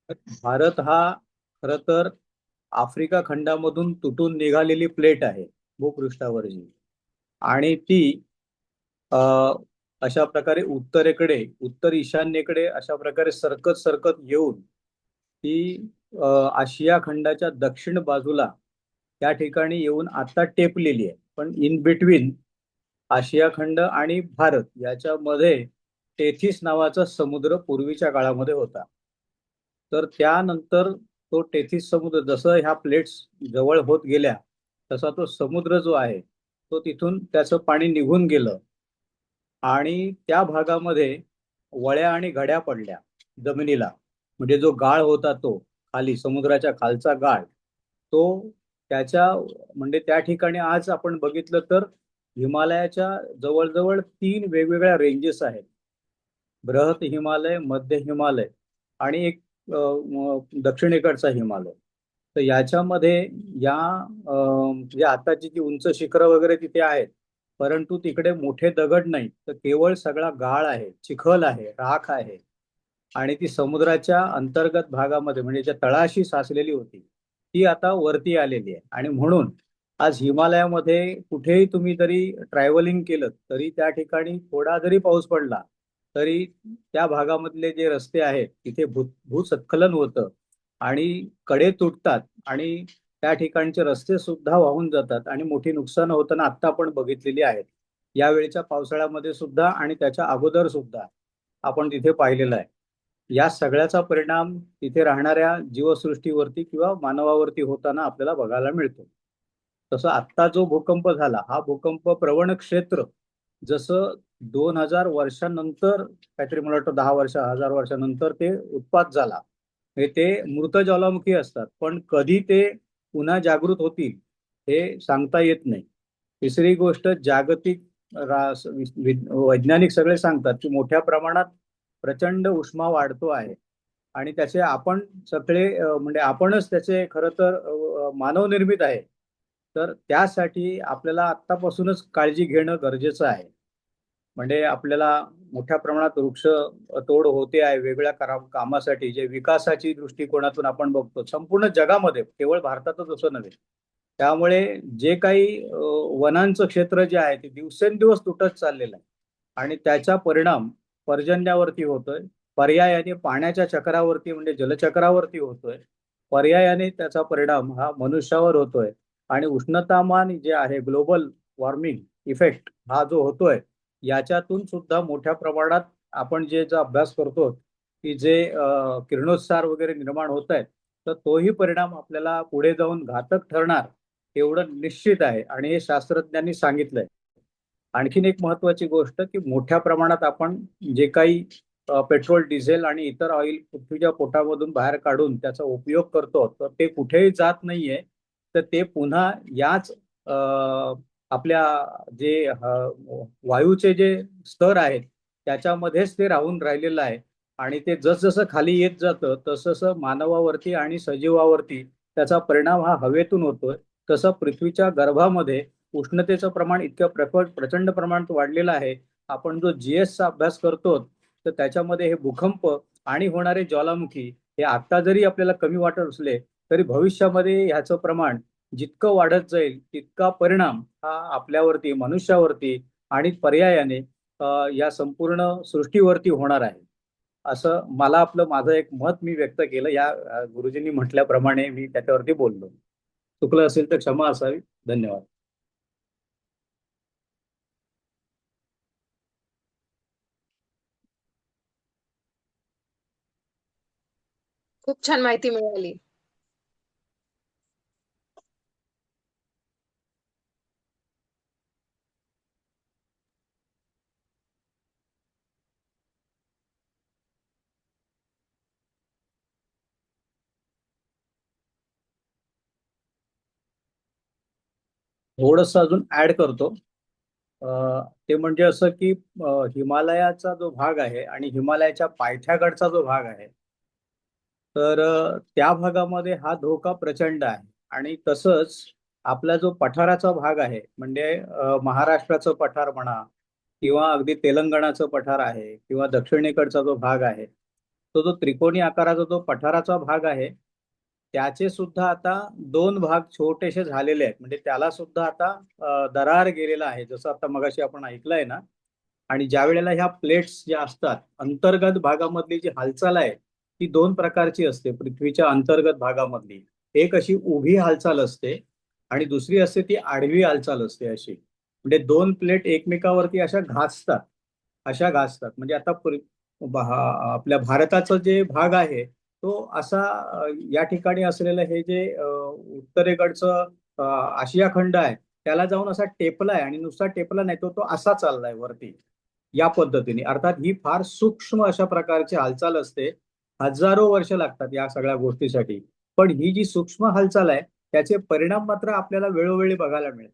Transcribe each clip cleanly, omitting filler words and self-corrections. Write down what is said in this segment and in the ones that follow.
भारत हा खर तर आफ्रिका खंडामधून तुटून निघालेली प्लेट आहे भूपृष्ठावरची. आणि ती अ, अशा प्रकारे उत्तर ईशान्येकडे अशा प्रकारे सरकत सरकत येऊन ती अ, आशिया खंडाच्या दक्षिण बाजूला त्या ठिकाणी येऊन आता टेपलेली आहे. पण इन बिटवीन आशिया खंड आणि भारत याच्यामध्ये टेथिस नावाचा समुद्र पूर्वीच्या काळामध्ये होता. तर त्यानंतर तो टेथिस समुद्र जसं ह्या प्लेट्स जवळ होत गेल्या तसा तो समुद्र जो आहे तो तिथून त्याचं पाणी निघून गेलं आणि त्या भागामध्ये वळ्या आणि घड्या पडल्या जमिनीला. म्हणजे जो गाळ होता तो खाली समुद्राच्या खालचा गाळ तो त्याच्या म्हणजे त्या ठिकाणी आज आपण बघितलं तर हिमालयाच्या जवळजवळ 3 वेगवेगळ्या रेंजेस आहेत. बृहत हिमालय, मध्य हिमालय आणि एक दक्षिणेकडचा हिमालय. तर याच्यामध्ये या म्हणजे आताची जी उंच शिखरं वगैरे तिथे आहेत, परंतु तिकडे मोठे दगड नाही, तर केवळ सगळा गाळ आहे, चिखल आहे, राख आहे. आणि ती समुद्राच्या अंतर्गत भागामध्ये म्हणजे ज्या तळाशी साचलेली होती ती आता वरती आलेली आहे. आणि म्हणून आज हिमालयामध्ये कुठेही तुम्ही जरी ट्रॅव्हलिंग केलं तरी त्या ठिकाणी थोडा जरी पाऊस पडला तरी त्या भागामधले जे रस्ते आहेत तिथे भूस्खलन होतं आणि कडे तुटतात आणि त्या ठिकाणचे रस्ते सुद्धा वाहून जातात आणि मोठी नुकसान होताना आत्ता आपण बघितलेली आहेत. यावेळेच्या पावसाळ्यामध्ये सुद्धा आणि त्याच्या अगोदर सुद्धा आपण तिथे पाहिलेलं आहे. या सगळ्याचा परिणाम तिथे राहणाऱ्या जीवसृष्टीवरती किंवा मानवावरती होताना आपल्याला बघायला मिळतो. तसं आत्ता जो भूकंप झाला हा भूकंप प्रवण क्षेत्र जसं 2000 वर्षानंतर काहीतरी मला वाटतं 10 वर्ष 1000 वर्षानंतर ते उत्पात झाला. म्हणजे ते मृत ज्वालामुखी असतात पण कधी ते पुन्हा जागृत होतील हे सांगता येत नाही. तिसरी गोष्ट जागतिक वैज्ञानिक सगळे सांगतात की मोठ्या प्रमाणात प्रचंड उष्मा वाढतो आहे आणि त्याचे आपण सगळे म्हणजे आपणच त्याचे खरं तर मानवनिर्मित आहे. तर त्यासाठी आपल्याला आत्तापासूनच काळजी घेणं गरजेचं आहे. म्हणजे आपल्याला मोठ्या प्रमाणात वृक्ष तोड होते आहे वेगवेगळ्या कामासाठी जे विकासाची दृष्टिकोनातून आपण बघतो संपूर्ण जगामध्ये केवळ भारतातच असं नव्हे. त्यामुळे जे काही वनांचं क्षेत्र जे आहे ते दिवसेंदिवस तुटत चाललेलं आहे आणि त्याचा परिणाम पर्जन्यावरती होतोय. पर्यायाने पाण्याच्या चक्रावरती म्हणजे जलचक्रावरती होतोय. पर्यायाने त्याचा परिणाम हा मनुष्यावर होतोय आणि उष्णतामान जे आहे ग्लोबल वॉर्मिंग इफेक्ट हा जो होतोय याच्यातून सुद्धा मोठ्या प्रमाणात आपण जे अभ्यास करतो की जे किरणोत्सार वगैरे निर्माण होत आहेत तर तोही परिणाम आपल्याला पुढे जाऊन घातक ठरणार एवढं निश्चित आहे आणि हे शास्त्रज्ञांनी सांगितलंय. आणखीन एक महत्वाची गोष्ट की मोठ्या प्रमाणात आपण जे काही पेट्रोल डिझेल आणि इतर ऑइल पृथ्वीच्या पोटामधून बाहेर काढून त्याचा उपयोग करतो तर ते कुठेही जात नाहीये. तर ते पुन्हा याच आपल्या जे वायूचे जे स्तर आहेत त्याच्यामध्येच ते राहून राहिलेलं आहे. आणि ते जसजसं खाली येत जातं तसं मानवावरती आणि सजीवावरती त्याचा परिणाम हा हवेतून होतोय. तसं पृथ्वीच्या गर्भामध्ये उष्णतेचं प्रमाण इतक्या प्रचंड प्रमाणात वाढलेलं आहे. आपण जो जीएसचा अभ्यास करतो तर त्याच्यामध्ये हे भूकंप आणि होणारे ज्वालामुखी हे आता जरी आपल्याला कमी वाटत असले तरी भविष्यामध्ये ह्याचं प्रमाण जितकं वाढत जाईल तितका परिणाम हा आपल्यावरती मनुष्यावरती आणि पर्यायाने या संपूर्ण सृष्टीवरती होणार आहे. असं मला माझं एक मत मी व्यक्त केलं या गुरुजींनी म्हटल्याप्रमाणे मी त्याच्यावरती बोललो. चुकलं असेल तर क्षमा असावी. धन्यवाद. खूप छान माहिती मिळाली. थोडस अजून ऍड करतो. ते म्हणजे असं की हिमालयाचा जो भाग आहे आणि हिमालयाच्या पायथ्याकडचा जो भाग आहे तर त्या भागामध्ये हा धोका प्रचंड आहे. आणि तसंच आपला जो पठाराचा भाग आहे म्हणजे महाराष्ट्राचं पठार म्हणा किंवा अगदी तेलंगणाचं पठार आहे किंवा दक्षिणेकडचा जो भाग आहे तो जो त्रिकोणी आकाराचा जो पठाराचा भाग आहे त्याचे सुद्धा आता दोन भाग छोटेसे झालेले आहेत, म्हणजे त्याला सुद्धा आता दरार गेलेला आहे, जसं आता मगाशी आपण ऐकलंय ना. आणि ज्या वेळेला ह्या प्लेट्स ज्या असतात अंतर्गत भागामधली जी हालचाल आहे ती दोन प्रकारची असते पृथ्वीच्या अंतर्गत भागामधली. एक अशी उभी हालचाल असते आणि दुसरी असते ती आडवी हालचाल असते अशी, म्हणजे दोन प्लेट एकमेकावरती अशा घासतात म्हणजे आता आपल्या भारताचा जे भाग आहे तो असा या ठिकाणी असलेलं हे जे उत्तरेकडचं आशिया खंड आहे त्याला जाऊन असा टेपला आहे आणि नुसता टेपला नाही, तो तो असा चाललाय वरती या पद्धतीने. अर्थात ही फार सूक्ष्म अशा प्रकारची हालचाल असते. हजारो वर्ष लागतात या सगळ्या गोष्टीसाठी. पण ही जी सूक्ष्म हालचाल आहे त्याचे परिणाम मात्र आपल्याला वेळोवेळी बघायला मिळेल.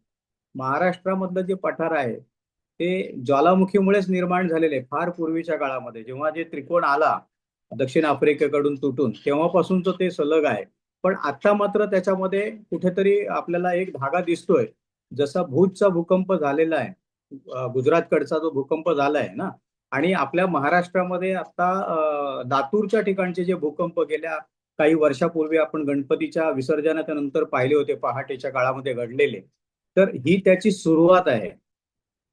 महाराष्ट्रामधलं जे पठार आहे ते ज्वालामुखीमुळेच निर्माण झालेले आहे. फार पूर्वीच्या काळामध्ये जेव्हा जे त्रिकोण आला दक्षिण आफ्रिकेकडून तुटून तेव्हापासूनच ते सलग आहे. पण आता मात्र त्याच्यामध्ये कुठेतरी आपल्याला एक धागा दिसतोय. जसा भूजचा भूकंप झालेला आहे, गुजरातकडचा जो भूकंप झालाय ना, आणि आपल्या महाराष्ट्रामध्ये आता लातूरच्या ठिकाणचे जे भूकंप गेल्या काही वर्षापूर्वी आपण गणपतीच्या विसर्जनाच्या नंतर पाहिले होते पहाटेच्या काळामध्ये घडलेले, तर ही त्याची सुरुवात आहे.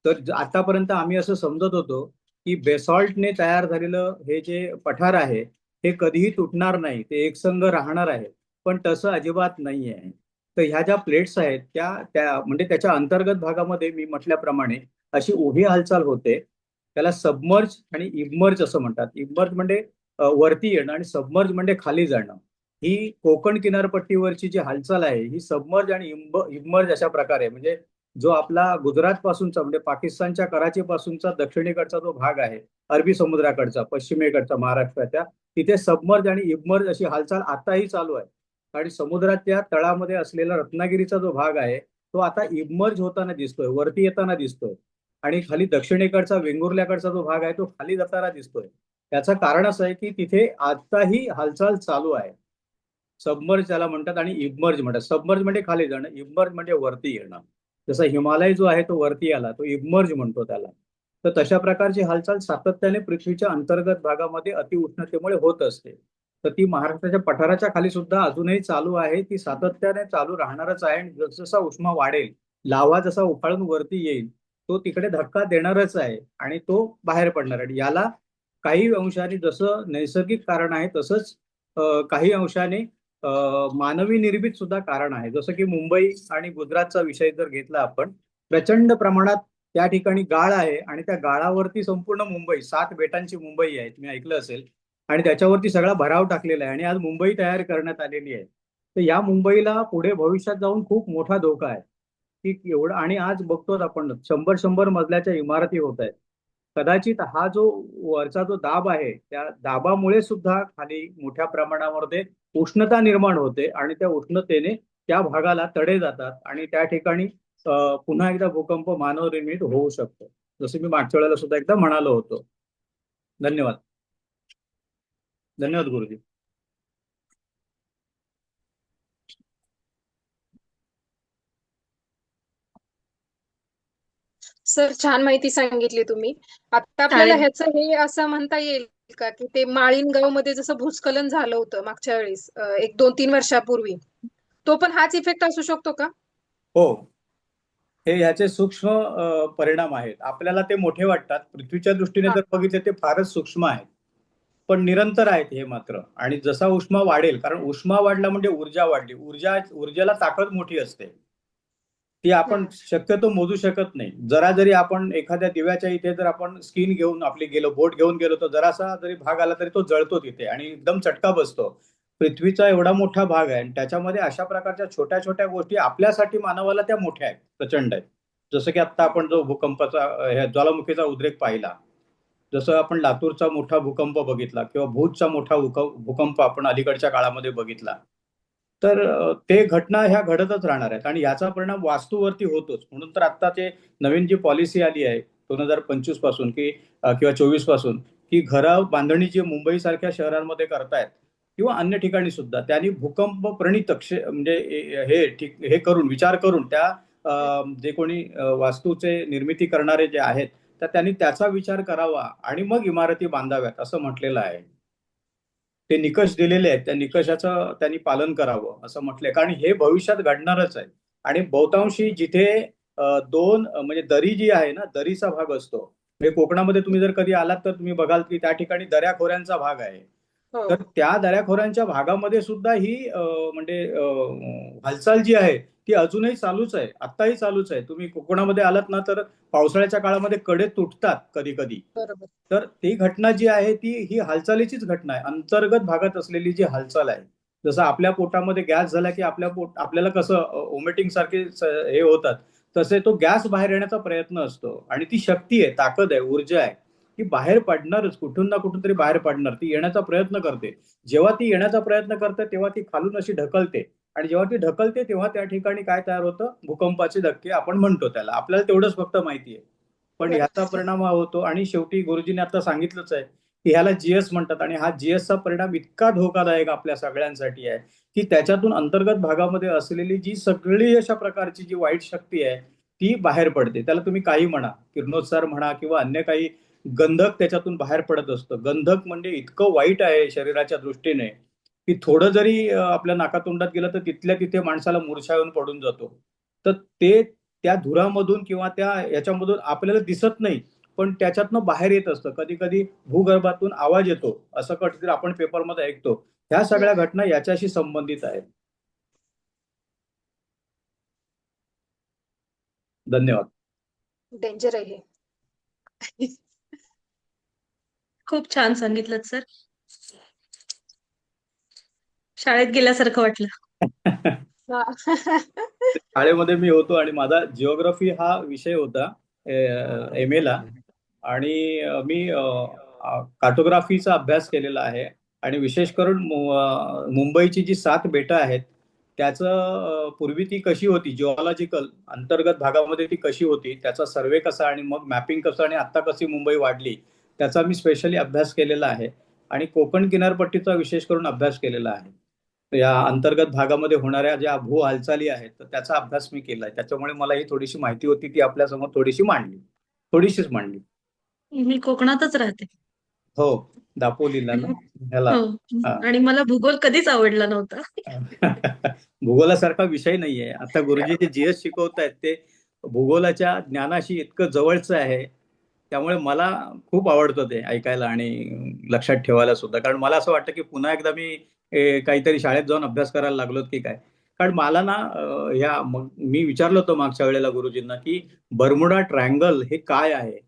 तर आतापर्यंत आम्ही असं समजत होतो की बेसॉल्टने तयार झालेलं हे जे पठार आहे हे कधीही तुटणार नाही, ते एकसंघ राहणार आहे. पण तसं अजिबात नाही आहे. तर ह्या ज्या प्लेट्स आहेत त्या त्या म्हणजे त्याच्या अंतर्गत भागामध्ये मी म्हटल्याप्रमाणे अशी उभी हालचाल होते. त्याला सबमर्ज आणि इबमर्ज असं म्हणतात. इबमर्ज म्हणजे वरती येणं आणि सबमर्ज म्हणजे खाली जाणं. ही कोकण किनारपट्टीवरची जी हालचाल आहे ही सबमर्ज आणि इबमर्ज अशा प्रकारे, म्हणजे जो आपला गुजरात पासूनचा म्हणजे पाकिस्तानच्या कराची पासूनचा दक्षिणेकडचा जो भाग आहे अरबी समुद्राकडचा पश्चिमेकडचा महाराष्ट्राच्या, तिथे सबमर्ज आणि इबमर्ज अशी हालचाल आताही चालू आहे. आणि समुद्राच्या तळामध्ये असलेला रत्नागिरीचा जो भाग आहे तो आता इबमर्ज होताना दिसतोय, वरती येताना दिसतोय. आणि खाली दक्षिणेकडचा वेंगुर्ल्याकडचा जो भाग आहे तो खाली जाताना दिसतोय. त्याचं कारण असं आहे की तिथे आताही हालचाल चालू आहे. सबमर्ज त्याला म्हणतात आणि इबमर्ज म्हणतात. सबमर्ज म्हणजे खाली जाणं, इबमर्ज म्हणजे वरती येणं. जसं हिमालय जो आहे तो वरती आला तो इबमर्ज म्हणतो त्याला. तर तशा प्रकारची हालचाल सातत्याने पृथ्वीच्या अंतर्गत भागामध्ये अतिउष्णतेमुळे होत असते. तर ती महाराष्ट्राच्या पठाराच्या खाली सुद्धा अजूनही चालू आहे, ती सातत्याने चालू राहणारच आहे. आणि जसजसा उष्मा वाढेल, लाव्हा जसा उफाळून वरती येईल तो तिकडे धक्का देणारच आहे आणि तो बाहेर पडणार आहे. याला काही अंशाने जसं नैसर्गिक कारण आहे तसंच काही अंशाने मानवी निर्मित सुद्धा कारण आहे. जसं की मुंबई आणि गुजरातचा विषय जर घेतला आपण, प्रचंड प्रमाणात त्या ठिकाणी गाळ आहे आणि त्या गाळावरती संपूर्ण मुंबई 7 बेटांची मुंबई आहे, तुम्ही ऐकलं असेल. आणि त्याच्यावरती सगळा भराव टाकलेला आहे आणि आज मुंबई तयार करण्यात आलेली आहे. तर या मुंबईला पुढे भविष्यात जाऊन खूप मोठा धोका आहे की एवढं. आणि आज बघतोच आपण 100-100 मजल्याच्या इमारती होत आहेत. कदाचित हा जो वरचा जो दाब आहे त्या दाबामुळे सुद्धा खाली मोठ्या प्रमाणामध्ये उष्णता निर्माण होते आणि त्या उष्णतेने त्या भागाला तडे जातात आणि त्या ठिकाणी पुन्हा एकदा भूकंप मानवनिर्मित होऊ शकतो, जसं मी मागच्या वेळेला सुद्धा एकदा म्हणालो होतो. धन्यवाद. धन्यवाद गुरुजी. सर, छान माहिती सांगितली तुम्ही. आता आपल्याला चालेल. ह्याचं हे असं म्हणता येईल का की ते माळीनगाव मध्ये जसं भूस्खलन झालं होतं मागच्या वेळेस, एक 2-3 वर्षापूर्वी, तो पण हाच इफेक्ट असू शकतो का? हो, हे याचे सूक्ष्म परिणाम आहेत. आपल्याला ते मोठे वाटतात, पृथ्वीच्या दृष्टीने हा. जर बघितले ते फारच सूक्ष्म आहेत. पण निरंतर आहेत हे मात्र. आणि जसा उष्मा वाढेल, कारण उष्मा वाढला म्हणजे ऊर्जा वाढली, ऊर्जेला ताकद मोठी असते, ती आपण हम्म. शक्यतो मोजू शकत नाही. जरा जरी आपण एखाद्या दिव्याच्या इथे जर आपण स्किन घेऊन आपली गेलो, बोट घेऊन गेलो, तर जरासा जरी भाग आला तरी तो जळतो तिथे आणि एकदम चटका बसतो. पृथ्वीचा एवढा मोठा भाग आहे आणि त्याच्यामध्ये अशा प्रकारच्या छोट्या छोट्या गोष्टी आपल्यासाठी मानवाला त्या मोठ्या आहेत, प्रचंड आहेत. जसं की आता आपण जो भूकंपाचा ज्वालामुखीचा उद्रेक पाहिला, जसं आपण लातूरचा मोठा भूकंप बघितला किंवा भूजचा मोठा भूकंप आपण अलीकडच्या काळामध्ये बघितला, तर ते घटना ह्या घडतच राहणार आहेत आणि याचा परिणाम वास्तूवरती होतोच. म्हणून तर आता ते नवीन जी पॉलिसी आली आहे 2025 पासून की किंवा 24 पासून, की घरं बांधणी जी मुंबई सारख्या शहरांमध्ये करतायत किंवा अन्य ठिकाणी सुद्धा त्यांनी भूकंप प्रणित म्हणजे हे करून विचार करून त्या जे कोणी वास्तूचे निर्मिती करणारे जे आहेत तर त्यांनी त्याचा विचार करावा आणि मग इमारती बांधाव्यात असं म्हटलेलं आहे. ते निकष दिलेले आहेत, त्या निकषाचं त्यांनी पालन करावं असं म्हटलंय, कारण हे भविष्यात घडणारच आहे. आणि बहुतांशी जिथे दोन म्हणजे दरी जी आहे ना, दरीचा भाग असतो. म्हणजे कोकणामध्ये तुम्ही जर कधी आलात तर तुम्ही बघाल की त्या ठिकाणी दऱ्याखोऱ्यांचा भाग आहे. हो तर त्या दऱ्याखोऱ्यांच्या भागामध्ये सुद्धा ही म्हणजे हालचाल जी आहे ती अजूनही चालूच आहे, आत्ताही चालूच आहे. तुम्ही कोकणामध्ये आलात ना तर पावसाळ्याच्या काळामध्ये कडे तुटतात कधी कधी. बरोबर. तर ती घटना जी आहे ती ही हालचालीचीच घटना आहे, अंतर्गत भागात असलेली जी हालचाल आहे. जसं आपल्या पोटामध्ये गॅस झाला की आपल्याला कसं ओमेटिंग सारखे हे होतात, तसे तो गॅस बाहेर येण्याचा प्रयत्न असतो. आणि ती शक्ती आहे, ताकद आहे, ऊर्जा आहे, ती बाहेर पडणारच, कुठून ना कुठून तरी बाहेर पडणार. ती येण्याचा प्रयत्न करते. जेव्हा ती येण्याचा प्रयत्न करते तेव्हा ती खालून अशी ढकलते. आणि जेव्हा ती ढकलते तेव्हा त्या ठिकाणी काय तयार होतं, भूकंपाचे धक्के आपण म्हणतो त्याला. आपल्याला तेवढंच फक्त माहिती आहे. पण ह्याचा बरोबर. परिणाम हा होतो. आणि शेवटी गुरुजीने आता सांगितलंच आहे की ह्याला जीएस म्हणतात. आणि हा जीएसचा परिणाम इतका धोकादायक आपल्या सगळ्यांसाठी आहे की त्याच्यातून अंतर्गत भागामध्ये असलेली जी सगळी अशा प्रकारची जी वाईट शक्ती आहे ती बाहेर पडते. त्याला तुम्ही काही म्हणा, किरणोत्सार म्हणा किंवा अन्य काही, गंधक त्याच्यातून बाहेर पडत असतं. गंधक म्हणजे इतकं वाईट आहे शरीराच्या दृष्टीने की थोडं जरी आपल्या नाकातोंडात गेलं तर तिथल्या तिथे माणसाला मूर्छा येऊन पडून जातो. तर ते त्या धुरामधून किंवा त्या याच्यामधून आपल्याला दिसत नाही, पण त्याच्यातनं बाहेर येत असतं. कधी कधी भूगर्भातून आवाज येतो, असं कधीतरी आपण पेपरमध्ये ऐकतो. ह्या सगळ्या हम्म. घटना याच्याशी संबंधित आहेत. धन्यवाद. डेंजर आहे हे. खूप छान सांगितलं सर. शाळेत गेल्यासारखं वाटलं. हा. शाळेमध्ये मी होतो आणि माझा जिओग्राफी हा विषय होता एम ए ला. आणि मी कार्टोग्राफीचा अभ्यास केलेला आहे. आणि विशेष करून मुंबईची जी 7 बेटं आहेत त्याचं पूर्वी ती कशी होती, जिओलॉजिकल अंतर्गत भागामध्ये ती कशी होती, त्याचा सर्वे कसा आणि मग मॅपिंग कसं आणि आता कशी मुंबई वाढली, त्याचा मी स्पेशली अभ्यास केलेला आहे. आणि कोकण किनारपट्टीचा विशेष करून अभ्यास केलेला आहे. या अंतर्गत भागामध्ये होणाऱ्या ज्या भू हालचाली आहेत तर त्याचा अभ्यास मी केलाय. त्याच्यामुळे मला ही थोडीशी माहिती होती, ती आपल्यासमोर थोडीशी मांडली, थोडीशीच मांडली. मी कोकणातच राहते. हो, दापोलीला ना, ह्याला. हो. हा. आणि मला भूगोल कधीच आवडला नव्हता. भूगोलासारखा विषय नाहीये. आता गुरुजी जे जीएस शिकवतायत ते भूगोलाच्या ज्ञानाशी इतकं जवळचं आहे. त्यामुळे मला खूप आवडतं ते ऐकायला आणि लक्षात ठेवायला सुद्धा. कारण मला असं वाटतं की पुन्हा एकदा मी काहीतरी शाळेत जाऊन अभ्यास करायला लागलो की काय. कारण मला ना मग मी विचारलं होतं मागच्या वेळेला गुरुजींना की बर्मुडा ट्रायंगल हे काय आहे.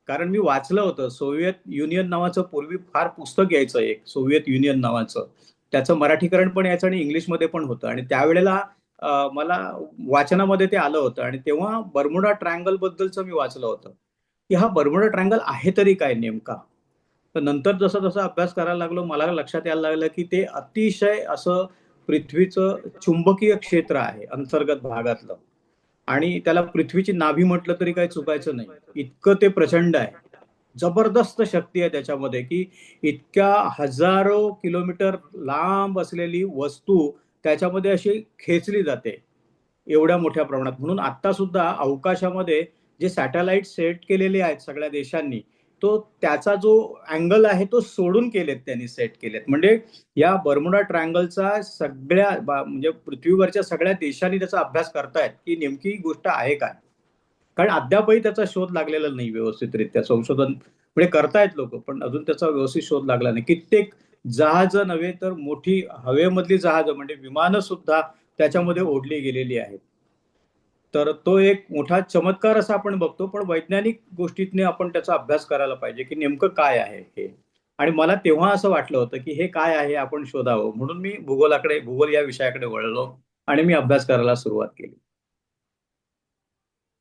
कारण मी वाचलं होतं, सोव्हिएत युनियन नावाचं पूर्वी फार पुस्तक यायचं एक, सोव्हिएत युनियन नावाचं. त्याचं मराठीकरण पण यायचं आणि इंग्लिशमध्ये पण होतं. आणि त्यावेळेला मला वाचनामध्ये ते आलं होतं. आणि तेव्हा बर्मुडा ट्रायंगल बद्दलचं मी वाचलं होतं की हा बर्मुडा ट्रायंगल आहे तरी काय नेमका. तर नंतर जसं जसं अभ्यास करायला लागलो मला लक्षात यायला लागलं की ते अतिशय असं पृथ्वीचं चुंबकीय क्षेत्र आहे अंतर्गत भागातलं. आणि त्याला पृथ्वीची नाभी म्हटलं तरी काही चुकायचं नाही, इतकं ते प्रचंड आहे. जबरदस्त शक्ती आहे त्याच्यामध्ये की इतक्या हजारो किलोमीटर लांब असलेली वस्तू त्याच्यामध्ये अशी खेचली जाते एवढ्या मोठ्या प्रमाणात. म्हणून आता सुद्धा अवकाशामध्ये जे सॅटेलाइट सेट केलेले आहेत सगळ्या देशांनी, तो त्याचा जो अँगल आहे तो सोडून केलेत, त्यांनी सेट केलेत. म्हणजे या बर्मुडा ट्रायंगलचा सगळ्या म्हणजे पृथ्वीवरच्या सगळ्या देशांनी त्याचा अभ्यास करतायत की नेमकी ही गोष्ट आहे काय. कारण अद्यापही त्याचा शोध लागलेला नाही व्यवस्थितरित्या. संशोधन म्हणजे करतायत लोक, पण अजून त्याचा व्यवस्थित शोध लागला नाही. कित्येक जहाज नव्हे तर मोठी हवेमधली जहाज म्हणजे विमानं सुद्धा त्याच्यामध्ये ओढली गेलेली आहेत. तर तो एक मोठा चमत्कार असा आपण बघतो. पण वैज्ञानिक गोष्टीतने आपण त्याचा अभ्यास करायला पाहिजे की नेमकं काय आहे हे. आणि मला तेव्हा असं वाटलं होतं की हे काय आहे आपण शोधावं, म्हणून मी भूगोल या विषयाकडे वळलो आणि मी अभ्यास करायला सुरुवात केली.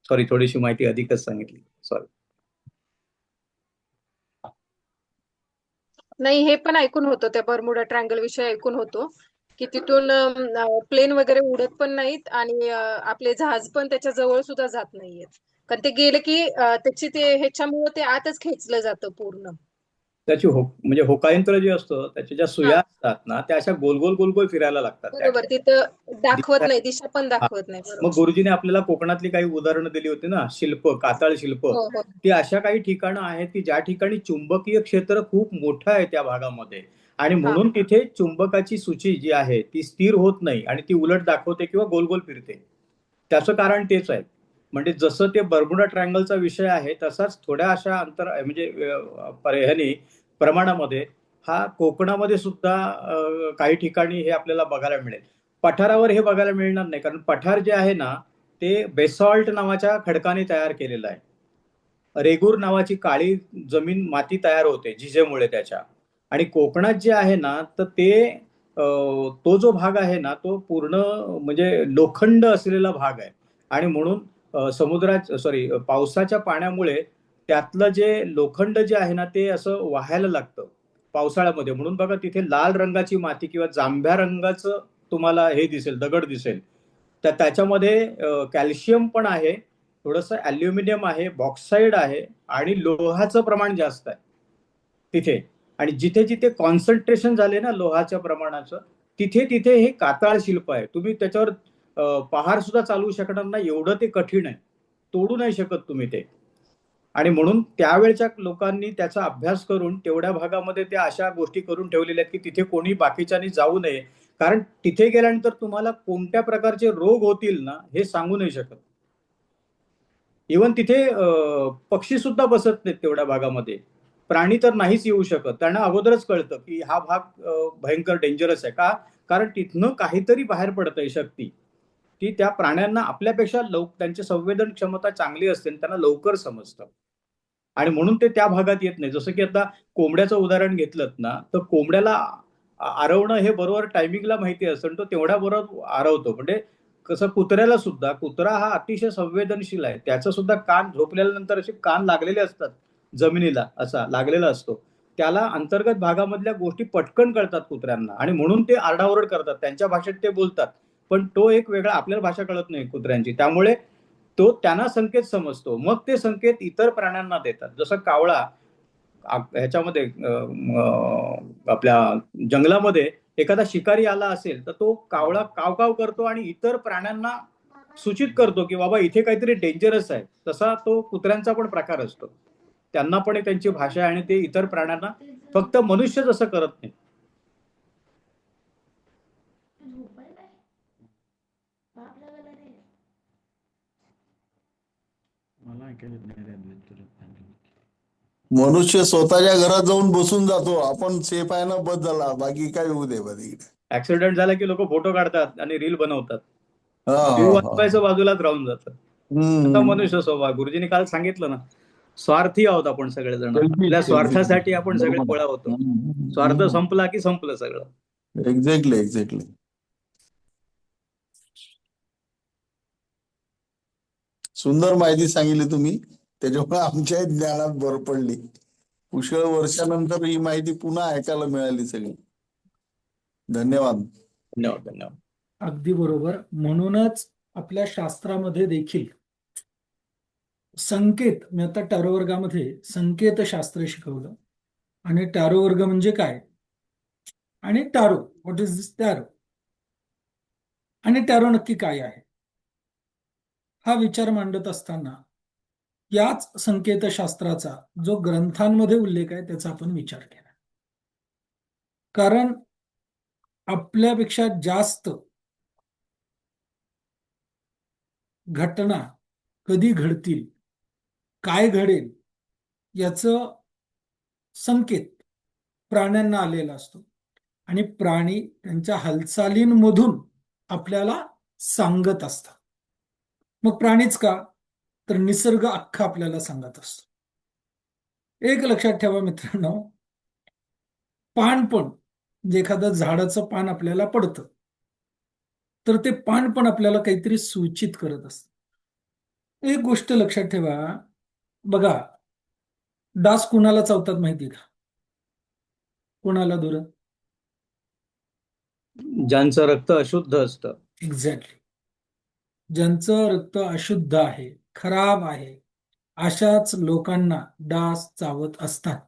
सॉरी, थोडीशी माहिती अधिकच सांगितली, सॉरी. नाही, हे पण ऐकून होतं, त्या बर्मुडा ट्रायंगल विषयी ऐकून होतो की तिथून प्लेन वगैरे उडत पण नाहीत आणि आपले जहाज पण त्याच्या जवळ सुद्धा जात नाहीयेत. कारण ते गेले की त्याची ते ह्याच्यामुळे ते आतच खेचलं जातं पूर्ण. त्याची म्हणजे होकायंत्र जे असतं त्याच्या ज्या हा, सुया असतात ना त्या अशा गोल गोल गोल गोल फिरायला लागतात त्या बरोबर. ठिकाणी. तिथं दाखवत दिशा- नाही, दिशा पण हा. दाखवत नाही. मग बरोबर. गुरुजीने आपल्याला कोकणातली काही उदाहरणं दिली होती ना, कातळ शिल्प. हो हो. ती अशा काही ठिकाणं आहेत की ज्या ठिकाणी चुंबकीय क्षेत्र खूप मोठं आहे त्या भागामध्ये. आणि हा म्हणून तिथे चुंबकाची सूची जी आहे ती स्थिर होत नाही आणि ती उलट दाखवते किंवा गोल गोल फिरते. त्याचं कारण तेच आहे. म्हणजे जसं ते बर्मुडा ट्रायंगलचा विषय आहे तसाच थोड्या अशा म्हणजे ह्यानी प्रमाणामध्ये हा कोकणामध्ये सुद्धा काही ठिकाणी हे आपल्याला बघायला मिळेल. पठारावर हे बघायला मिळणार नाही, कारण पठार जे आहे ना ते बेसॉल्ट नावाच्या खडकाने तयार केलेलं आहे. रेगूर नावाची काळी जमीन माती तयार होते झिजेमुळे त्याच्या. आणि कोकणात जे आहे ना तर ते तो जो भाग आहे ना तो पूर्ण म्हणजे लोखंड असलेला भाग आहे. आणि म्हणून पावसाच्या पाण्यामुळे त्यातलं जे लोखंड जे आहे ना ते असं वाहायला लागतं पावसाळ्यामध्ये. म्हणून बघा तिथे लाल रंगाची माती किंवा जांभ्या रंगाचं तुम्हाला हे दिसेल, दगड दिसेल. तर त्याच्यामध्ये कॅल्शियम पण आहे, थोडंसं ॲल्युमिनियम आहे, बॉक्साईड आहे आणि लोहाचं प्रमाण जास्त आहे तिथे. आणि जिथे जिथे कॉन्सन्ट्रेशन झाले ना लोहाच्या प्रमाणाचं तिथे तिथे हे कातळ शिल्प आहे. तुम्ही त्याच्यावर पहार सुद्धा चालवू शकणार नाही, एवढं ते कठीण आहे. तोडू नाही शकत तुम्ही ते. आणि म्हणून त्यावेळच्या लोकांनी त्याचा अभ्यास करून तेवढ्या भागामध्ये त्या अशा गोष्टी करून ठेवलेल्या आहेत की तिथे कोणी बाकीच्यांनी जाऊ नये. कारण तिथे गेल्यानंतर तुम्हाला कोणत्या प्रकारचे रोग होतील ना हे सांगू नाही शकत. इव्हन तिथे पक्षी सुद्धा बसत नाहीत तेवढ्या भागामध्ये. प्राणी तर नाहीच येऊ शकत. त्यांना अगोदरच कळतं की हा भाग भयंकर डेंजरस आहे. का? कारण तिथनं काहीतरी बाहेर पडतंय शक्ती. ती त्या प्राण्यांना आपल्यापेक्षा त्यांची संवेदन क्षमता चांगली असते आणि त्यांना लवकर समजतं. आणि म्हणून ते त्या भागात येत नाही. जसं की आता कोंबड्याचं उदाहरण घेतलं ना तर कोंबड्याला आरवणं हे बरोबर टायमिंगला माहिती असतं, तो तेवढ्या बरोबर आरवतो. म्हणजे कसं कुत्र्याला सुद्धा, कुत्रा हा अतिशय संवेदनशील आहे. त्याचं सुद्धा कान झोपल्यानंतर असे कान लागलेले असतात जमिनीला, असा लागलेला असतो. त्याला अंतर्गत भागामधल्या गोष्टी पटकन कळतात कुत्र्यांना आणि म्हणून ते आरडाओरड करतात. त्यांच्या भाषेत ते बोलतात. पण तो एक वेगळा, आपल्याला भाषा कळत नाही कुत्र्यांची, त्यामुळे तो त्यांना संकेत समजतो. मग ते संकेत इतर प्राण्यांना देतात. जसं कावळा ह्याच्यामध्ये आपल्या जंगलामध्ये एखादा शिकारी आला असेल तर तो कावळा काव काव करतो आणि इतर प्राण्यांना सूचित करतो की बाबा इथे काहीतरी डेंजरस आहे. तसा तो कुत्र्यांचा पण प्रकार असतो. त्यांना पण त्यांची भाषा आहे आणि ते इतर प्राण्यांना, फक्त मनुष्य जसं करत नाही. मनुष्य स्वतःच्या घरात जाऊन बसून जातो, आपण सेफ आहे ना, बस झाला, बाकी काय होऊ दे बा तिकडे. ऍक्सिडेंट झाला की लोक फोटो काढतात आणि रील बनवतात. हा जीव हा वाचवायचं बाजूलाच राहून जातं. आता मनुष्य स्वभाव, गुरुजींनी काल सांगितलं ना, स्वार्थी आहोत आपण सगळेजण. आपल्या स्वार्थासाठी आपण सगळे गोळा होतो. स्वार्थ संपला की संपलं सगळं. Exactly exactly. सुंदर माहिती सांगितली तुम्ही, त्याच्यामुळे आमच्या ज्ञानात भर पडली. पुष्कळ वर्षानंतर ही माहिती पुन्हा ऐकायला मिळाली सगळी. धन्यवाद. धन्यवाद. धन्यवाद. अगदी बरोबर. म्हणूनच आपल्या शास्त्रामध्ये देखील संकेत, मी आता टॅरो वर्गामध्ये संकेतशास्त्र शिकवलं. आणि टॅरो वर्ग म्हणजे काय, आणि tarot, what is this tarot, आणि टॅरो नक्की काय आहे, हा विचार मांडत असताना याच संकेतशास्त्राचा जो ग्रंथांमध्ये उल्लेख आहे त्याचा आपण विचार केला. कारण आपल्यापेक्षा जास्त घटना कधी घडतील, काय घडेल, याचं संकेत प्राण्यांना आलेला असतो. आणि प्राणी त्यांच्या हालचालींमधून आपल्याला सांगत असतात. मग प्राणीच का, तर निसर्ग अख्खा आपल्याला सांगत असतो. एक लक्षात ठेवा मित्रांनो, पान पण, म्हणजे एखादं झाडाचं पान आपल्याला पडतं तर ते पान पण आपल्याला काहीतरी सूचित करत असतं. एक गोष्ट लक्षात ठेवा, बघा, डास कुणाला चावतात माहिती का, कुणाला दुर, ज्यांचं रक्त अशुद्ध असतं. एक्झॅक्टली. ज्यांचं रक्त अशुद्ध आहे, खराब आहे, अशाच लोकांना डास चावत असतात.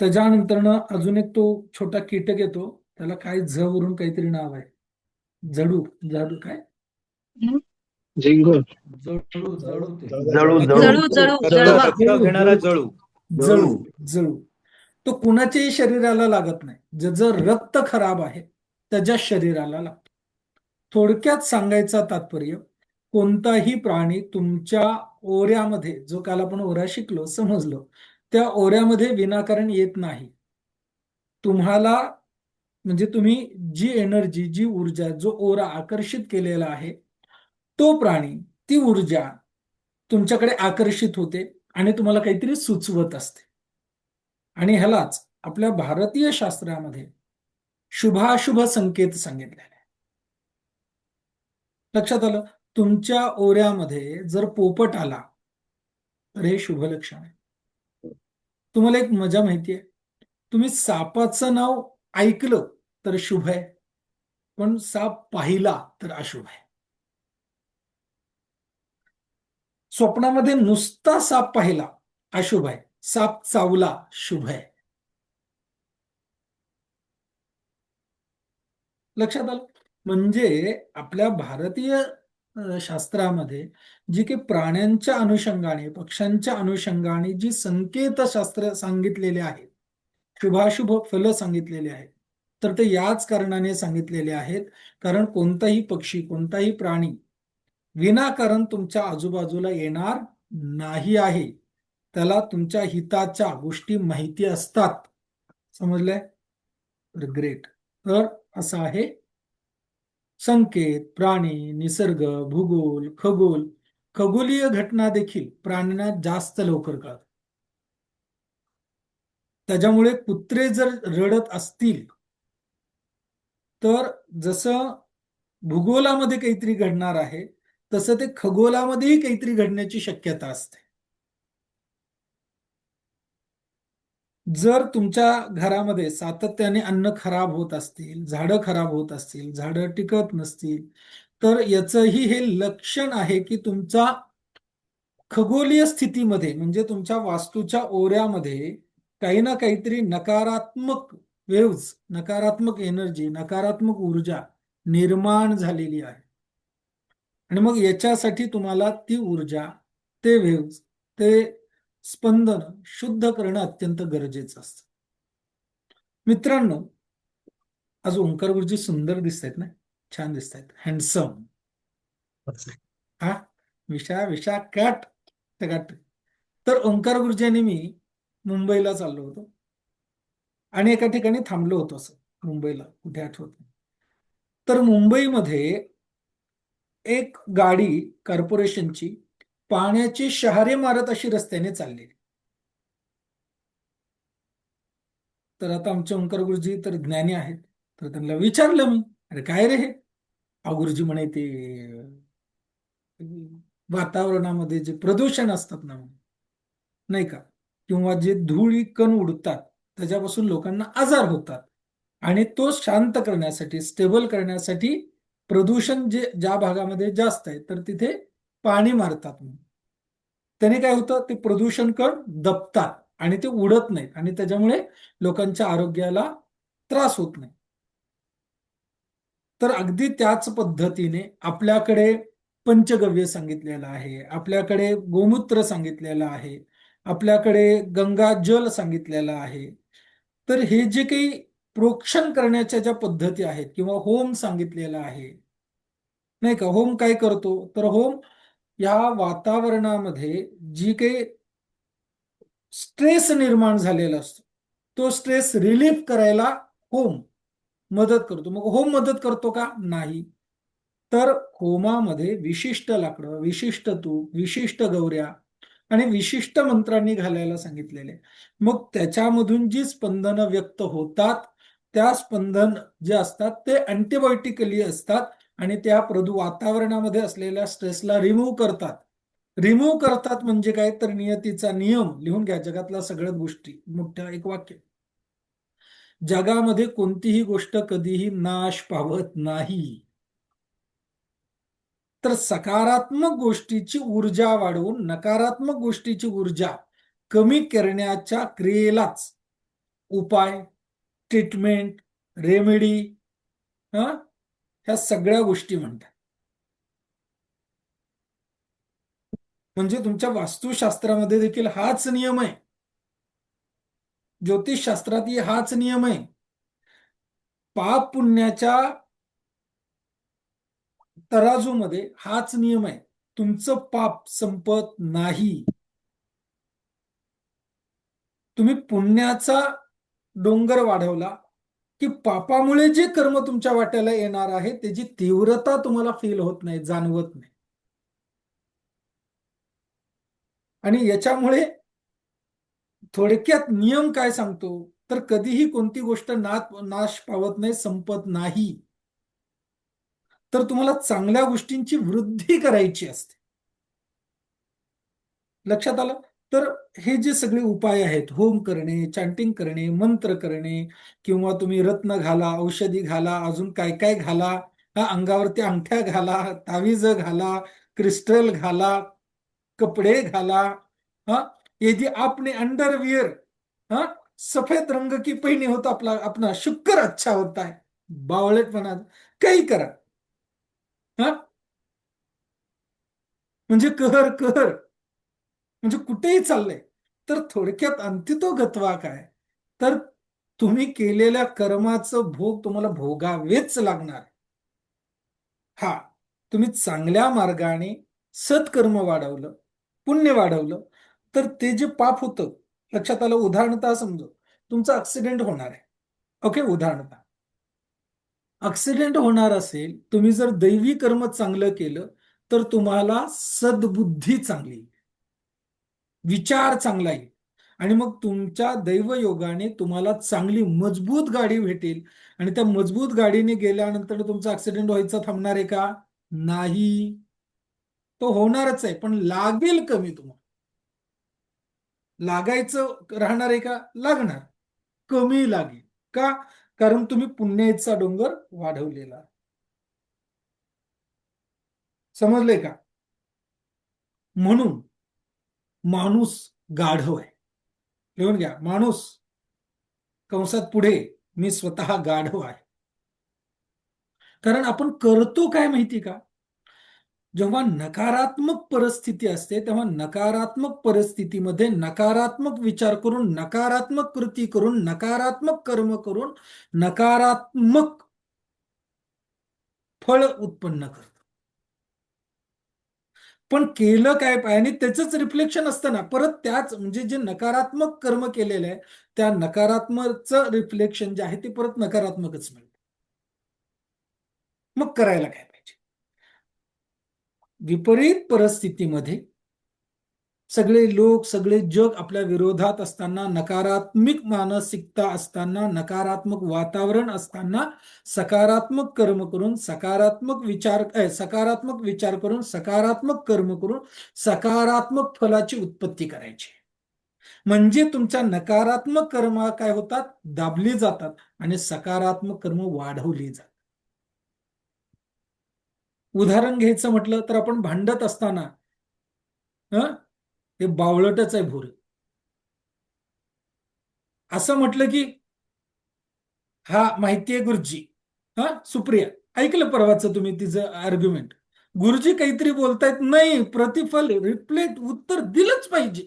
त्याच्यानंतरनं अजून एक तो छोटा कीटक येतो, त्याला काय वरून काहीतरी नाव आहे, जडू, जडू काय, झिंगूर, जळू, जळू, ते जळू जळू जळू रक्त जळवा. रक्त घेणारा जळू. जळू, जळू. तो कुणाच्याही शरीराला लागत नाही. ज्याचं रक्त खराब आहे त्याच्या शरीराला लागतो. थोडक्यात सांगायचं तात्पर्य, कोणताही प्राणी तुमच्या ओऱ्यामध्ये, जो काल आपण ओरा शिकलो समजलो, त्या ओऱ्यामध्ये विनाकारण येत नाही. तुम्हाला म्हणजे तुम्ही जी एनर्जी, जी ऊर्जा, जो ओरा आकर्षित केलेला आहे, तो प्राणी, ती ऊर्जा तुमच्याकडे आकर्षित होते आणि तुम्हाला काहीतरी सुचवत असते. आणि ह्यालाच आपल्या भारतीय शास्त्रामध्ये शुभाशुभ संकेत सांगितलेले आहे. लक्षात आलं? तुमच्या ओऱ्यामध्ये जर पोपट आला तर हे शुभ लक्षण आहे. तुम्हाला एक मजा माहितीये, तुम्ही सापाचं नाव ऐकलं तर शुभ आहे, पण साप पाहिला तर अशुभ आहे. स्वप्नामध्ये नुसता साप पाहिला अशुभ आहे, साप चावला शुभ आहे. लक्षात आलं? म्हणजे आपल्या भारतीय शास्त्रामध्ये जी काही प्राण्यांच्या अनुषंगाने, पक्ष्यांच्या अनुषंगाने जी संकेतशास्त्र सांगितलेले आहेत, शुभाशुभ फल सांगितलेले आहेत, तर ते याच कारणाने सांगितलेले आहेत, कारण कोणताही पक्षी, कोणताही प्राणी विनाकारण तुमच्या आजूबाजूला येणार नाही आहे. त्याला तुमच्या हिताच्या गोष्टी माहिती असतात. समजलंय? तर ग्रेट. तर असं आहे संकेत, प्राणी, निसर्ग, भूगोल, खगोल, खगोलीय घटना देखील प्राण्यांना जास्त लवकर कळतात. त्याच्यामुळे कुत्रे जर रडत असतील तर जसं भूगोलामध्ये काहीतरी घडणार आहे तसं ते खगोलामध्येही काहीतरी घडण्याची शक्यता असते. जर तुमच्या घरामध्ये सातत्याने अन्न खराब होत असतील, झाडं खराब होत असतील, झाडं टिकत नसतील, तर याचंही हे लक्षण आहे की तुमचा खगोलीय स्थितीमध्ये म्हणजे तुमच्या वास्तूच्या ओऱ्यामध्ये काही ना काहीतरी नकारात्मक वेव्ज, नकारात्मक एनर्जी, नकारात्मक ऊर्जा निर्माण झालेली आहे. आणि मग याच्यासाठी तुम्हाला ती ऊर्जा, ते वेव्ज, ते स्पंदन शुद्ध करणं अत्यंत गरजेचं असतं. मित्रांनो, आज ओंकार गुरुजी सुंदर दिसत आहेत ना, छान दिसत आहेत, हँडसम. हा विशा कट कट. तर ओंकार गुरुजी आणि मी मुंबईला चाललो होतो आणि एका ठिकाणी थांबलो होतो. असं मुंबईला कुठे आठवत नाही. तर मुंबईमध्ये एक गाडी कॉर्पोरेशनची पाण्याची शहारे मारत अशी रस्त्याने चालली. तर आता आमचे ओंकार गुरुजी तर ज्ञानी आहेत, तर त्यांना विचारलं मी, अरे काय रे हे? गुरुजी म्हणे ते वातावरणामध्ये जे प्रदूषण असतात ना, नाही का, किंवा जे धूळ कण उडतात त्याच्यापासून लोकांना आजार होतात आणि तो शांत करण्यासाठी, स्टेबल करण्यासाठी प्रदूषण जे ज्या भागामध्ये जास्त आहे तर तिथे पाणी मारतात. त्याने काय होतं, ते प्रदूषण कण दबतात आणि ते उडत नाहीत आणि त्याच्यामुळे लोकांच्या आरोग्याला त्रास होत नाही. तर अगदी त्याच पद्धतीने आपल्याकडे पंचगव्य सांगितलेलं आहे, आपल्याकडे गोमूत्र सांगितलेलं आहे, आपल्याकडे गंगा जल सांगितलेलं आहे. तर हे जे काही प्रोक्षण करण्याच्या ज्या पद्धती आहेत किंवा होम सांगितलेला आहे, नाही का, होम काय करतो, तर होम या वातावरणामध्ये जी काही स्ट्रेस निर्माण झालेला असतो तो स्ट्रेस रिलीफ करायला होम मदत करतो. मग होम मदत करतो का? नाही. तर होमामध्ये विशिष्ट लाकडं, विशिष्ट तूप, विशिष्ट गौऱ्या आणि विशिष्ट मंत्रांनी घालायला सांगितलेले. मग त्याच्यामधून जी स्पंदनं व्यक्त होतात त्या स्पंदन जे असतात ते अँटीबायोटिकली असतात आणि त्या वातावरणामध्ये असलेल्या स्ट्रेसला रिमूव्ह करतात. रिमूव्ह करतात म्हणजे काय, तर नियतीचा नियम लिहून घ्या, जगातल्या सगळ्या गोष्टी. मोठ्या एक वाक्य, जगामध्ये कोणतीही गोष्ट कधीही नाश पावत नाही. तर सकारात्मक गोष्टीची ऊर्जा वाढवून नकारात्मक गोष्टीची ऊर्जा कमी करण्याच्या क्रियेलाच उपाय, ट्रीटमेंट, रेमेडी ह्या सगळ्या गोष्टी म्हणतात. म्हणजे तुमच्या वास्तुशास्त्रामध्ये देखील हाच नियम आहे. ज्योतिषशास्त्रातही हाच नियम आहे. पाप पुण्याच्या तराजूमध्ये हाच नियम आहे. तुमचं पाप संपत नाही. तुम्ही पुण्याचा डोंगर वाढवला की पापामुळे जे कर्म तुमच्या वाट्याला येणार आहे त्याची तीव्रता तुम्हाला फील होत नाही, जाणवत नाही. आणि याच्यामुळे थोडक्यात नियम काय सांगतो, तर कधीही कोणती गोष्ट नाश पावत नाही, संपत नाही. तर तुम्हाला चांगल्या गोष्टींची वृद्धी करायची असते. लक्षात आलं? तर हे जे सगळे उपाय आहेत, होम करणे, चॅन्टिंग करणे, मंत्र करणे, किंवा तुम्ही रत्न घाला, औषधी घाला, अजून काय काय घाला, अंगावरती अंगठ्या घाला, तावीज घाला, क्रिस्टल घाला, कपडे घाला, हा, यदि आपने अंडरवियर सफेद रंग की पहिने हो तो अपना शुक्र अच्छा होता है. बावळटपणा काही करा, हा, म्हणजे कहर कहर, म्हणजे कुठेही चाललंय. तर थोडक्यात अंतितो गत्वा काय, तर तुम्ही केलेल्या कर्माचं भोग तुम्हाला भोगावेच लागणार. हा, तुम्ही चांगल्या मार्गाने सत्कर्म वाढवलं, पुण्य वाढवलं, तर ते जे पाप होतं, लक्षात आलं. उदाहरणतः समजा तुमचा ऍक्सिडेंट होणार आहे. ओके, उदाहरणतः ऍक्सिडेंट होणार असेल, तुम्ही जर दैवी कर्म चांगलं केलं तर तुम्हाला सद्बुद्धी चांगली, विचार चांगला येईल, आणि मग तुमच्या दैवयोगाने तुम्हाला चांगली मजबूत गाडी भेटेल. आणि त्या मजबूत गाडीने गेल्यानंतर तुमचा ऍक्सिडेंट व्हायचा थांबणार आहे का? नाही, तो होणारच आहे, पण लागेल कमी. तुम्हाला लागायचं राहणार आहे का? लागणार, कमी लागेल. का? कारण तुम्ही पुण्याचा डोंगर वाढवलेला. समजले का? म्हणून माणूस गाढव आहे. लिहून घ्या, माणूस कंसात पुढे मी स्वतः गाढव आहे. कारण आपण करतो काय माहिती का? जेव्हा नकारात्मक परिस्थिती असते तेव्हा नकारात्मक परिस्थितीमध्ये नकारात्मक विचार करून, नकारात्मक कृती करून, नकारात्मक कर्म करून नकारात्मक फळ उत्पन्न करतो. पण केलं काय पाहिजे, आणि त्याचंच रिफ्लेक्शन असतं ना परत त्याच, म्हणजे जे नकारात्मक कर्म केलेलं आहे त्या नकारात्मकचं रिफ्लेक्शन जे आहे ते परत नकारात्मकच मिळतं. मग करायला काय पाहिजे? विपरीत परिस्थितीमध्ये सगळे लोक, सगळे जग आपल्या विरोधात असताना, नकारात्मक मानसिकता असताना, नकारात्मक वातावरण असताना सकारात्मक कर्म करून, सकारात्मक विचार करून, सकारात्मक कर्म करून सकारात्मक फलाची उत्पत्ती करायची. म्हणजे तुमच्या नकारात्मक कर्म काय होतात? दाबली जातात आणि सकारात्मक कर्म वाढवली जातात. उदाहरण घ्यायचं म्हटलं तर आपण भांडत असताना हे बावळटच आहे भोर, असं म्हटलं की हा माहितीये गुरुजी, सुप्रिया ऐकलं परवाचं तुम्ही तिचं आर्ग्युमेंट, गुरुजी काहीतरी बोलतायत, नाही प्रतिफल रिप्लेट उत्तर दिलंच पाहिजे.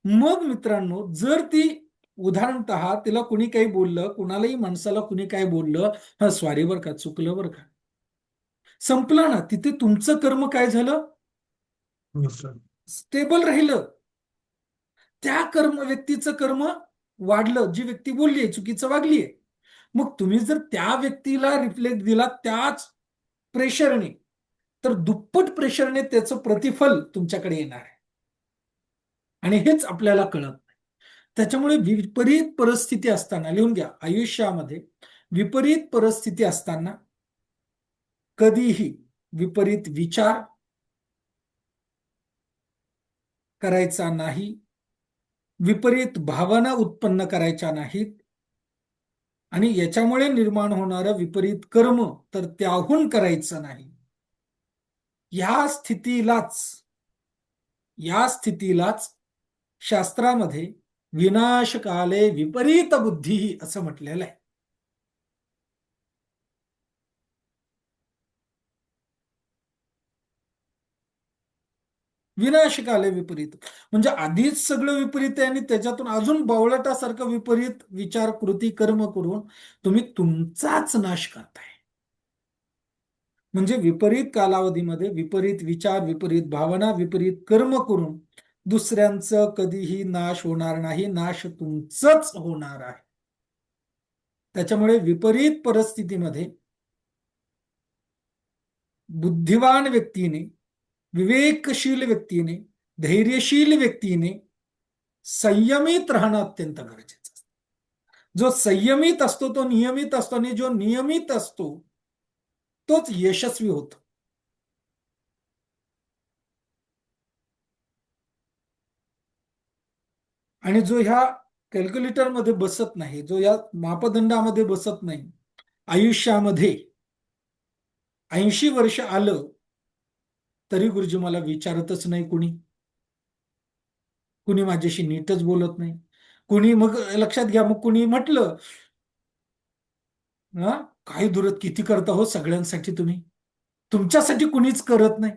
मग मित्रांनो, जर ती उदाहरणतः तिला कुणी काही बोललं, कुणालाही माणसाला कुणी काय बोललं, हा सॉरी बरं का, चुकलं बरं का, संपलं ना, तिथे तुमचं कर्म काय झालं? स्टेबल राहिलं. त्या व्यक्तीचं कर्म वाढलं, जी व्यक्ती बोललीये, चुकीचं वागलीये. मग तुम्ही जर त्या व्यक्तीला रिफ्लेक्ट दिला त्याच प्रेशरने, तर दुप्पट प्रेशरने त्याचं प्रतिफल तुमच्याकडे येणार आहे. आणि हेच आपल्याला कळत नाही. त्याच्यामुळे विपरीत परिस्थिती असताना, लिहून घ्या, आयुष्यामध्ये विपरीत परिस्थिती असताना कधीही विपरीत विचार करायचा नाही, विपरीत भावना उत्पन्न करायच्या नाहीत, आणि याच्यामुळे निर्माण होणारं विपरीत कर्म तर त्याहून करायचं नाही. या स्थितीलाच शास्त्रामध्ये विनाशकाले विपरीत बुद्धी असं म्हटलेलं आहे. विनाशकाले विपरीत. म्हणजे आधीच सगळं विपरीत आहे आणि त्याच्यातून अजून बावळटासारखं विपरीत विचार, कृती, कर्म करून तुम्ही तुमचाच नाश करताय. म्हणजे विपरीत कालावधीमध्ये विपरीत विचार, विपरीत भावना, विपरीत कर्म करून दुसऱ्यांचं कधीही नाश होणार नाही, नाश तुमचंच होणार आहे. त्याच्यामुळे विपरीत परिस्थितीमध्ये बुद्धिवान व्यक्तीने, विवेकशील व्यक्तीने, धैर्यशील व्यक्तीने संयमित राहणं अत्यंत गरजेचं असतं. जो संयमित असतो तो नियमित असतो आणि जो नियमित असतो तोच यशस्वी होतो. आणि जो ह्या कॅल्क्युलेटरमध्ये बसत नाही, जो या मापदंडामध्ये बसत नाही, आयुष्यामध्ये 80 वर्ष आलं तरी गुरुजी मला विचारतच नाही कुणी माझ्याशी नीटच बोलत नाही, कुणी मग लक्षात घ्या, मग कुणी म्हटलं काय दुरत किती करता हो सगळ्यांसाठी, तुम्ही तुमच्यासाठी कुणीच करत नाही.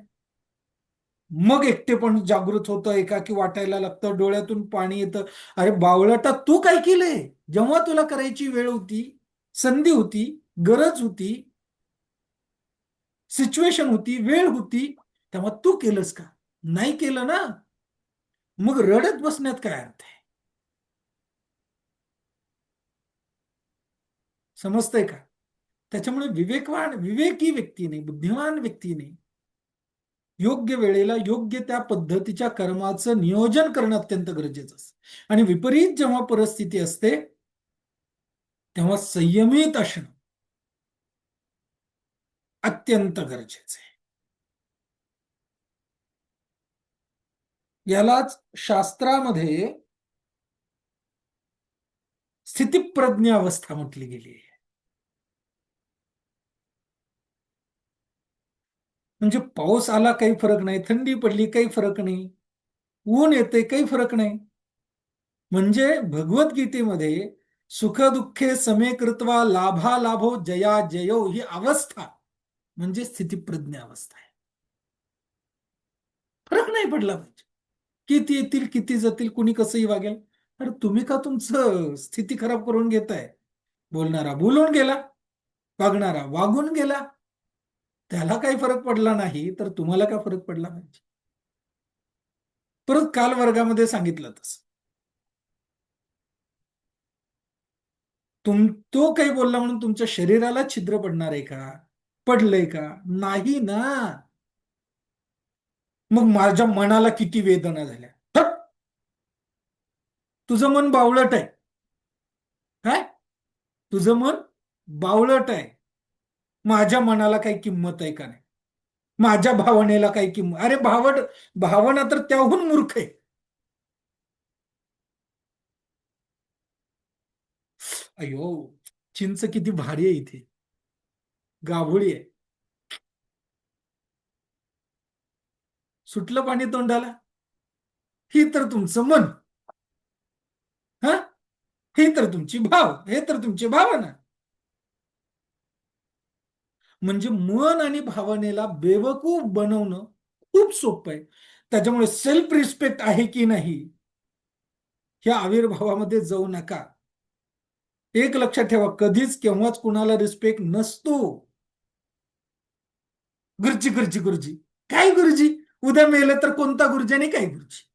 मग एकटेपण जागृत होतं, एकाकी वाटायला लागतं, डोळ्यातून पाणी येतं. अरे बावळटा, तू काय केलंय? जेव्हा तुला करायची वेळ होती, संधी होती, गरज होती, सिच्युएशन होती, वेळ होती, तेव्हा तू केलंस का? नाही केलं ना, मग रडत बसण्यात काय अर्थ आहे? समजतंय का? त्याच्यामुळे विवेकी व्यक्तीने, बुद्धिमान व्यक्तीने योग्य वेळेला योग्य त्या पद्धतीच्या कर्माचं नियोजन करणं अत्यंत गरजेचं असतं. आणि विपरीत जेव्हा परिस्थिती असते तेव्हा संयमित असणं अत्यंत गरजेचं आहे. यालाच शास्त्रामध्ये स्थितिप्रज्ञ अवस्था म्हटली गेली आहे. म्हणजे पाऊस आला काही फरक नाही, थंडी पडली काही फरक नाही, ऊन येते काही फरक नाही. म्हणजे भगवद्गीतेमध्ये सुख दुःखे समे कृत्वा लाभा लाभो जया जयो ही अवस्था म्हणजे स्थितिप्रज्ञ अवस्था आहे. फरक नाही पडला पाहिजे. किती येतील किती जातील, कुणी कसंही वागेल. अरे तुम्ही का तुमचं स्थिती खराब करून घेताय? बोलणारा बोलून गेला, वागणारा वागून गेला, त्याला काही फरक पडला नाही तर तुम्हाला काय फरक पडला पाहिजे? परत काल वर्गामध्ये सांगितलं तसं, तो काही बोलला म्हणून तुमच्या शरीराला छिद्र पडणार आहे का? पडलंय का? नाही ना. मग माझ्या मनाला किती वेदना झाल्या. तुझं मन बावळट आहे. काय? तुझं मन बावळट आहे. माझ्या मनाला काही किंमत आहे का नाही? माझ्या भावनेला काही किंमत? अरे भावना तर त्याहून मूर्ख आहे. अयो, चिंच किती भारी आहे इथे, गाभोळी आहे. सुटलं पाणी तोंडाला. ही तर तुमचं मन, हा, हे तर तुमची हे तर तुमची भावना. म्हणजे मन आणि भावनेला बेवकूफ बनवणं खूप सोपं आहे. त्याच्यामुळे सेल्फ रिस्पेक्ट आहे की नाही ह्या आविर्भावामध्ये जाऊ नका. एक लक्षात ठेवा, कधीच केव्हाच कुणाला रिस्पेक्ट नसतो. गुरुजी गुरुजी गुरुजी काय गुरुजी? उद्या मेलं तर कोणता गुरुजी आणि काय गुरुजी?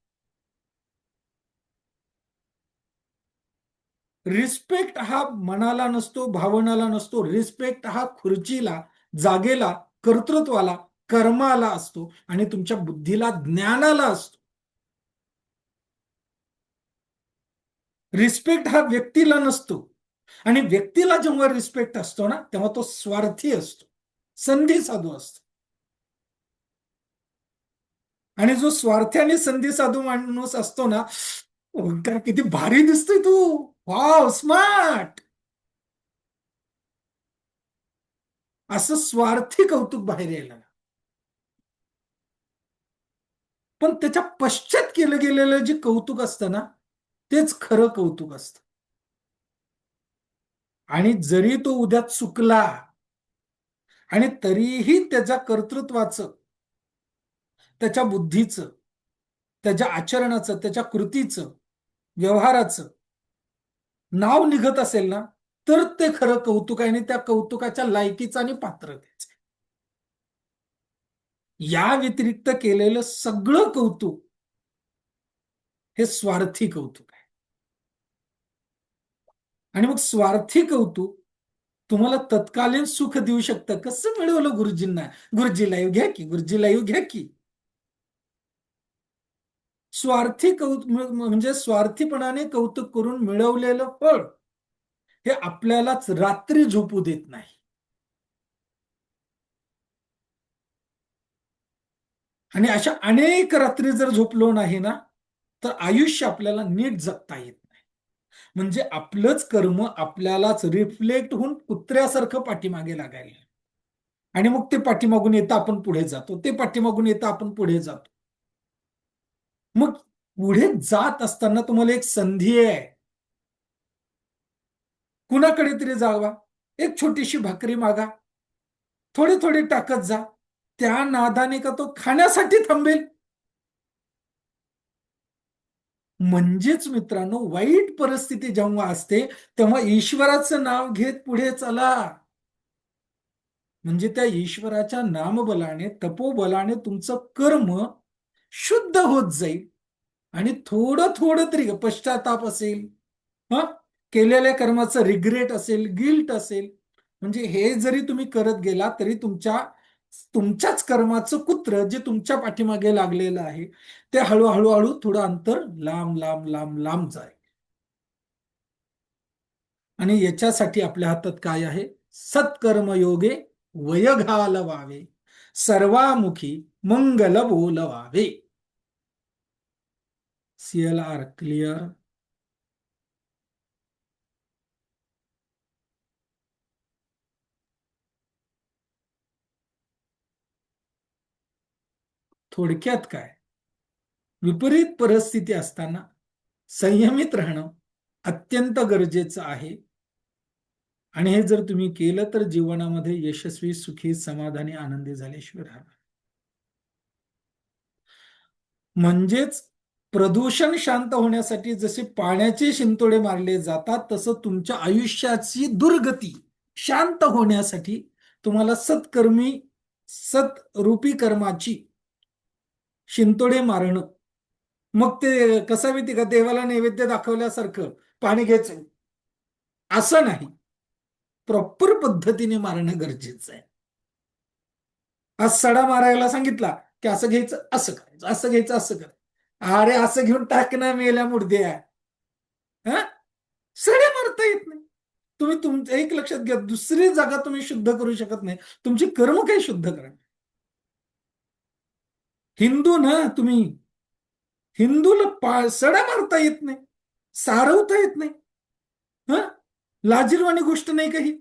रिस्पेक्ट हा मनाला नसतो, भावनाला नसतो. रिस्पेक्ट हा खुर्चीला, जागेला, कर्तृत्वाला, कर्माला असतो आणि तुमच्या बुद्धीला, ज्ञानाला असतो. रिस्पेक्ट हा व्यक्तीला नसतो. आणि व्यक्तीला जेव्हा रिस्पेक्ट असतो ना तेव्हा तो स्वार्थी असतो, संधी साधू असतो. आणि जो स्वार्थी आणि संधी साधू माणूस असतो ना, ओंकार किती भारी दिसतोय तू, वाव स्मार्ट, असं स्वार्थी कौतुक बाहेर यायला. पण त्याच्या पश्चात केलं गेलेलं जे कौतुक असतं ना तेच खरं कौतुक असतं. आणि जरी तो उद्या चुकला आणि तरीही त्याच्या कर्तृत्वाचं, त्याच्या बुद्धीचं, त्याच्या आचरणाचं, त्याच्या कृतीचं, व्यवहाराचं नाव निघत असेल ना, तर ते खरं कौतुक आहे आणि त्या कौतुकाच्या लायकीचं आणि पात्रतेचं. या व्यतिरिक्त केलेलं सगळं कौतुक हे स्वार्थी कौतुक आहे. आणि मग स्वार्थी कौतुक तुम्हाला तत्कालीन सुख देऊ शकतं. कसं मिळवलं गुरुजींना? गुरुजीला येऊ घ्या की, गुरुजीला येऊ घ्या की. स्वार्थी म्हणजे स्वार्थीपणाने कौतुक करून मिळवलेलं फळ हे आपल्यालाच रात्री झोपू देत नाही. आणि अशा अनेक रात्री जर झोपलो नाही ना, तर आयुष्य आपल्याला नीट जगता येत नाही. म्हणजे आपलंच कर्म आपल्यालाच रिफ्लेक्ट होऊन कुत्र्यासारखं पाठीमागे लागायला, आणि मग ते पाठीमागून येतं आपण पुढे जातो, ते पाठीमागून येतं आपण पुढे जातो. मग पुढे जात असताना तुम्हाला एक संधी आहे, कुणाकडे तरी जावा, एक छोटीशी भाकरी मागा, थोडी थोडी टाकत जा. त्या नादाने का तो खाण्यासाठी थांबेल. म्हणजेच मित्रांनो, वाईट परिस्थिती जेव्हा असते तेव्हा ईश्वराचं नाव घेत पुढे चला. म्हणजे त्या ईश्वराच्या नामबलाने, तपोबलाने तुमचं कर्म शुद्ध होत जाईल. आणि थोडं थोडं तरी पश्चाताप असेल, केलेल्या कर्माचं रिग्रेट असेल, गिल्ट असेल, म्हणजे हे जरी तुम्ही करत गेला तरी तुमच्याच कर्माचं कुत्र जे तुमच्या पाठीमागे लागलेलं आहे ते हळूहळू हळू थोडं अंतर लांब लांब लांब लांब जाईल. आणि याच्यासाठी आपल्या हातात काय आहे? सत्कर्मयोगे वय घालवावे, सर्वामुखी मंगल बोलवावे. CLR clear? थोडक्यात काय, विपरीत परिस्थिती असताना संयमित राहणं अत्यंत गरजेचं आहे. आणि हे जर तुम्ही केलं तर जीवनामध्ये यशस्वी, सुखी, समाधानी, आनंदी झाल्याशिवाय राहणार. म्हणजेच प्रदूषण शांत होण्यासाठी जसे पाण्याचे शिंतोडे मारले जातात, तसं तुमच्या आयुष्याची दुर्गती शांत होण्यासाठी तुम्हाला सतरूपी कर्माची शिंतोडे मारणं. मग ते कसं माहिती का, देवाला नैवेद्य दाखवल्यासारखं पाणी घ्यायचं असं नाही, प्रॉपर पद्धतीने मारणं गरजेचं आहे. आज सडा मारायला सांगितला की असं घ्यायचं, असं करायचं, असं घ्यायचं, असं करायचं. अरे असं घेऊन टाकणं मेल्या मुर्द्या. सडे मारता येत नाही. तुम्ही तुमचं एक लक्षात घ्या, दुसरी जागा तुम्ही शुद्ध करू शकत नाही, तुमची कर्म काही शुद्ध करा. हिंदू ना तुम्ही, हिंदूला सडा मारता येत नाही, सारवता येत नाही. लाजिरवाणी गोष्ट नाही काही.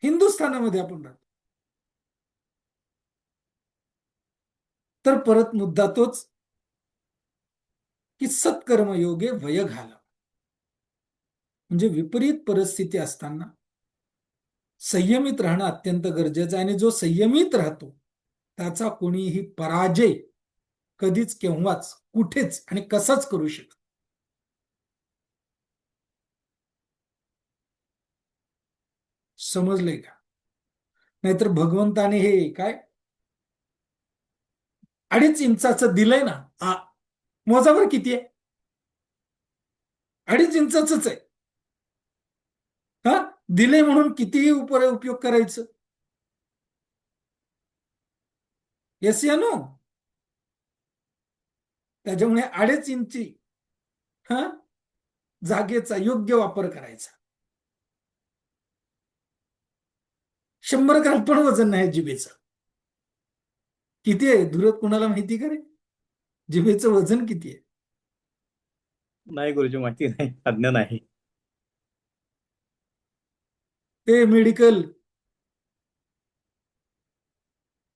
हिंदुस्थानामध्ये आपण राहतो. तर परत मुद्दा तोच की सत्कर्मयोगे वय घाला. म्हणजे विपरीत परिस्थिती असताना संयमित राहणं अत्यंत गरजेचं आहे. आणि जो संयमित राहतो त्याचा कोणीही पराजय कधीच, केव्हाच, कुठेच आणि कसाच करू शकत. समजलंय का? नाहीतर भगवंताने हे काय 2.5 इंचाचं दिलंय ना, मोजावर किती आहे? 2.5 इंचाच आहे. दिले म्हणून कितीही उपयोग करायचं? येस या नो? त्याच्यामुळे 2.5 इंची जागेचा योग्य वापर करायचा. 100 ग्रॅम पण वजन नाही जिभेचं. किती आहे धुरत, कुणाला माहिती का रे? जिभेचं वजन किती आहे? नाही गुरुजी, माहिती नाही, अज्ञान आहे. ते मेडिकल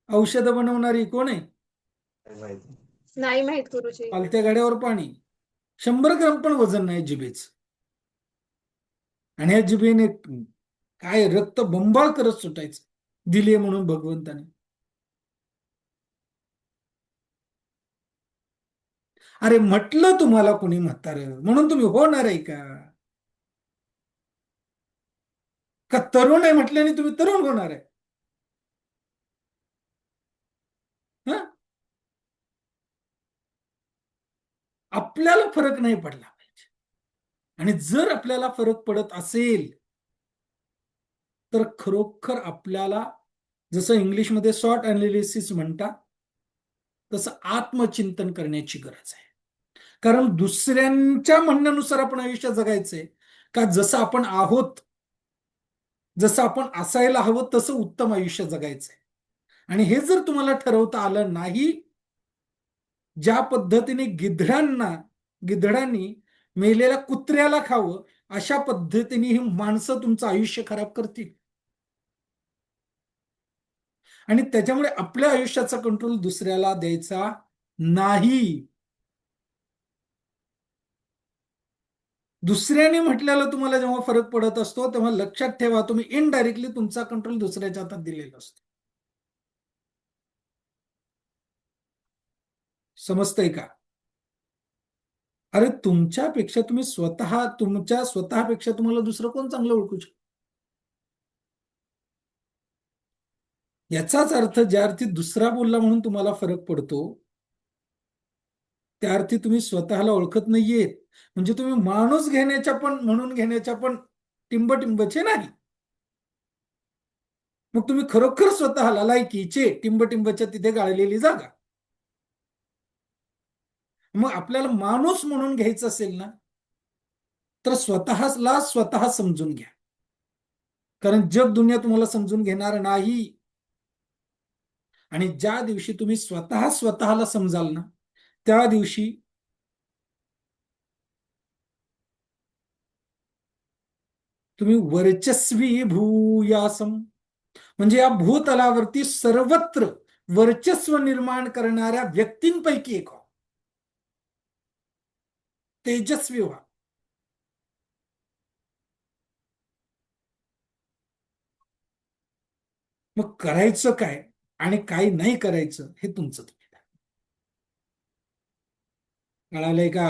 औषध बनवणारी कोण आहे? नाही माहित गुरुजी. पालत्या गाड्यावर पाणी. 100 ग्रॅम पण वजन नाही जिभेचं. आणि या जिभेने काय रक्त बंबाळ करत सुटायचं दिले म्हणून भगवंताने. अरे म्हटलं तुम्हाला कोणी म्हातारं म्हणून तुम्ही होणार आहे का? का तरुण आहे म्हटल्याने तुम्ही तरुण होणार आहे? हं? आपल्याला फरक नाही पडला पाहिजे. आणि जर आपल्याला फरक पडत असेल तर खरोखर आपल्याला, जसं इंग्लिशमध्ये शॉर्ट अनालिसिस म्हणतात, तसं आत्मचिंतन करण्याची गरज आहे. कारण दुसऱ्यांच्या म्हणण्यानुसार आपण आयुष्य जगायचंय का जसं आपण आहोत, जसं आपण असायला हवं तसं उत्तम आयुष्य जगायचंय? आणि हे जर तुम्हाला ठरवता आलं नाही, ज्या पद्धतीने गिधडांनी मेलेल्या कुत्र्याला खावं अशा पद्धतीने ही माणसं तुमचं आयुष्य खराब करतील. आणि त्याच्यामुळे आपल्या आयुष्याचा कंट्रोल दुसऱ्याला द्यायचा नाही. दुसऱ्याने म्हटलेला तुम्हाला जेव्हा फरक पडत असतो तेव्हा लक्षात ठेवा, तुम्ही इनडायरेक्टली तुमचा कंट्रोल दुसऱ्याच्या हातात दिलेला असतो. समजतंय का? अरे तुमच्यापेक्षा तुमच्या स्वतःपेक्षा तुम्हाला दुसरं कोण चांगलं ओळखू शकतो? याचाच अर्थ ज्या अर्थी दुसरा बोलला म्हणून तुम्हाला फरक पडतो, त्या अर्थी तुम्ही स्वतःला ओळखत नाहीयेत. म्हणजे तुम्ही माणूस म्हणून घेण्याच्या पण टिंबटिंबचे नाही. मग तुम्ही खरोखर स्वतःला लायकीचे टिंबटिंबच्या तिथे गाळलेली जागा. मग आपल्याला माणूस म्हणून घ्यायचं असेल ना, तर स्वतःला स्वतः समजून घ्या. कारण जग दुनिया तुम्हाला समजून घेणार नाही. आणि ज्या दिवशी तुम्ही स्वतःला समजाल ना, त्या दिवशी तुम्ही वर्चस्वी भूयासम, म्हणजे या भूतलावरती सर्वत्र वर्चस्व निर्माण करणाऱ्या व्यक्तींपैकी एक व्हा. तेजस्वी व्हा. मग करायचं काय आणि काय नाही करायचं हे तुमचं तुम्ही. कळालंय का?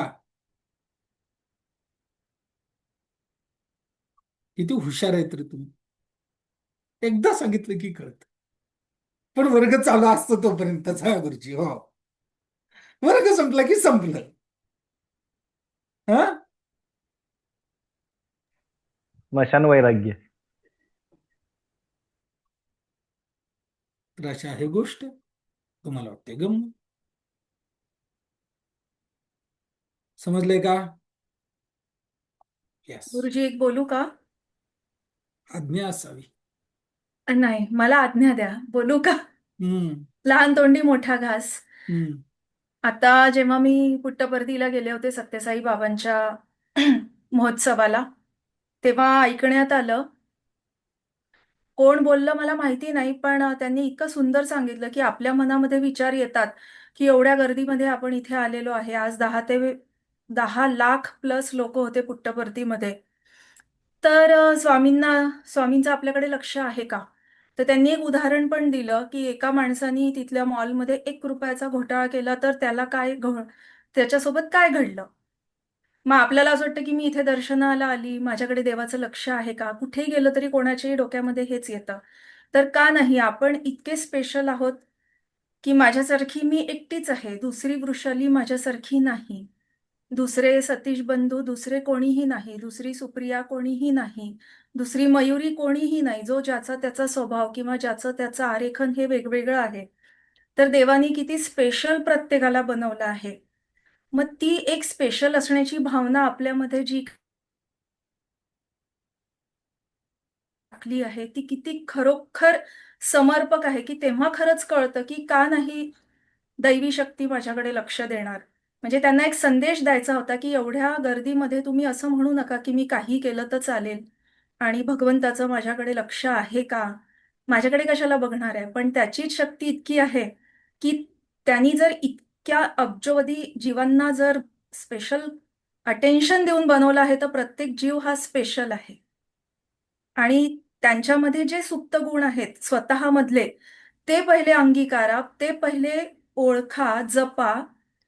किती हुशार आहेत रे तुम्ही. एकदा सांगितलं की कळत. पण वर्ग चालू असतो तोपर्यंतच, हा गुरुजी, हो. वर्ग संपला की संपलं. हा, स्मशान वैराग्य. तर अशा आहे गोष्ट. तुम्हाला वाटते गम. समजलंय का? यस. गुरुजी एक बोलू का? आज्ञा असावी. नाही, मला आज्ञा द्या. बोलू का? हम्म. लहान तोंडी मोठा घास. हम्म. आता जेव्हा मी पुट्टपर्तीला गेले होते सत्यसाई बाबांच्या महोत्सवाला, तेव्हा ऐकण्यात आलं, कोण बोललं मला माहिती नाही, पण त्यांनी इतकं सुंदर सांगितलं की आपल्या मनामध्ये विचार येतात की एवढ्या गर्दीमध्ये आपण इथे आलेलो आहे. आज 10 लाख प्लस लोक होते पुट्टपर्तीमध्ये. तर स्वामींचं आपल्याकडे लक्ष आहे का? तर त्यांनी एक उदाहरण पण दिलं की एका माणसाने तिथल्या मॉलमध्ये ₹1 घोटाळा केला तर त्याच्यासोबत काय घडलं? मग आपल्याला असं वाटतं की मी इथे दर्शनाला आली, माझ्याकडे देवाचं लक्ष आहे का? कुठेही गेलं तरी कोणाच्याही डोक्यामध्ये हेच येतं. तर का नाही आपण इतके स्पेशल आहोत की माझ्यासारखी मी एकटीच आहे. दुसरी वृषाली माझ्यासारखी नाही. दुसरे सतीश बंधू दुसरे कोणीही नाही. दुसरी सुप्रिया कोणीही नाही. दुसरी मयुरी कोणीही नाही. जो ज्याचा त्याचा स्वभाव किंवा ज्याचं त्याचं आरेखन हे वेगवेगळं आहे. तर देवानी किती स्पेशल प्रत्येकाला बनवलं आहे. मग ती एक स्पेशल असण्याची भावना आपल्यामध्ये जी टाकली आहे ती किती खरोखर समर्पक आहे की तेव्हा खरंच कळतं की का नाही दैवी शक्ती माझ्याकडे लक्ष देणार. म्हणजे त्यांना एक संदेश द्यायचा होता की एवढ्या गर्दीमध्ये तुम्ही असं म्हणू नका की मी काही केलं तर चालेल आणि भगवंताचं माझ्याकडे लक्ष आहे का? माझ्याकडे कशाला बघणार आहे? पण त्याचीच शक्ती इतकी आहे की त्यांनी जर इतक्या अब्जोवधी जीवांना जर स्पेशल अटेन्शन देऊन बनवलं आहे तर प्रत्येक जीव हा स्पेशल आहे. आणि त्यांच्यामध्ये जे सुप्त गुण आहेत स्वतःमधले, ते पहिले अंगीकारा, ते पहिले ओळखा, जपा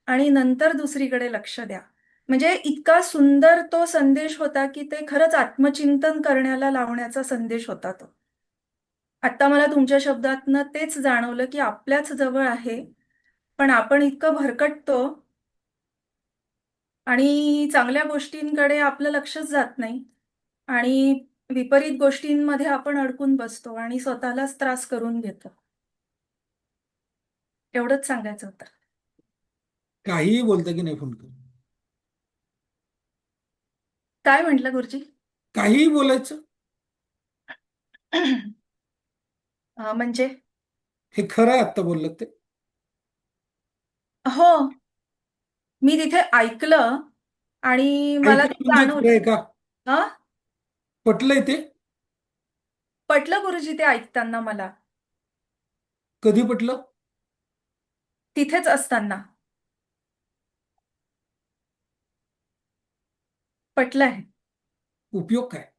आणि नंतर दुसरीकडे लक्ष द्या. म्हणजे इतका सुंदर तो संदेश होता की ते खरंच आत्मचिंतन करण्याला लावण्याचा संदेश होता तो. आता मला तुमच्या शब्दातनं तेच जाणवलं की आपल्याच जवळ आहे, पण आपण इतकं भरकटतो आणि चांगल्या गोष्टींकडे आपलं लक्षच जात नाही आणि विपरीत गोष्टींमध्ये आपण अडकून बसतो आणि स्वतःलाच त्रास करून घेतो. एवढंच सांगायचं होतं. काहीही बोलता की नाही फोन करून? काय म्हटलं गुरुजी? काहीही बोलायचं? म्हणजे हे खरं आहे आत्ता बोललं ते? हो, मी तिथे ऐकलं आणि मला ऐकलं ते म्हणजे खरं आहे जाणवलं. का? हा, पटलंय ते? पटलं गुरुजी ते ऐकताना मला, कधी पटलं? तिथेच असताना पटलंय. उपयोग काय?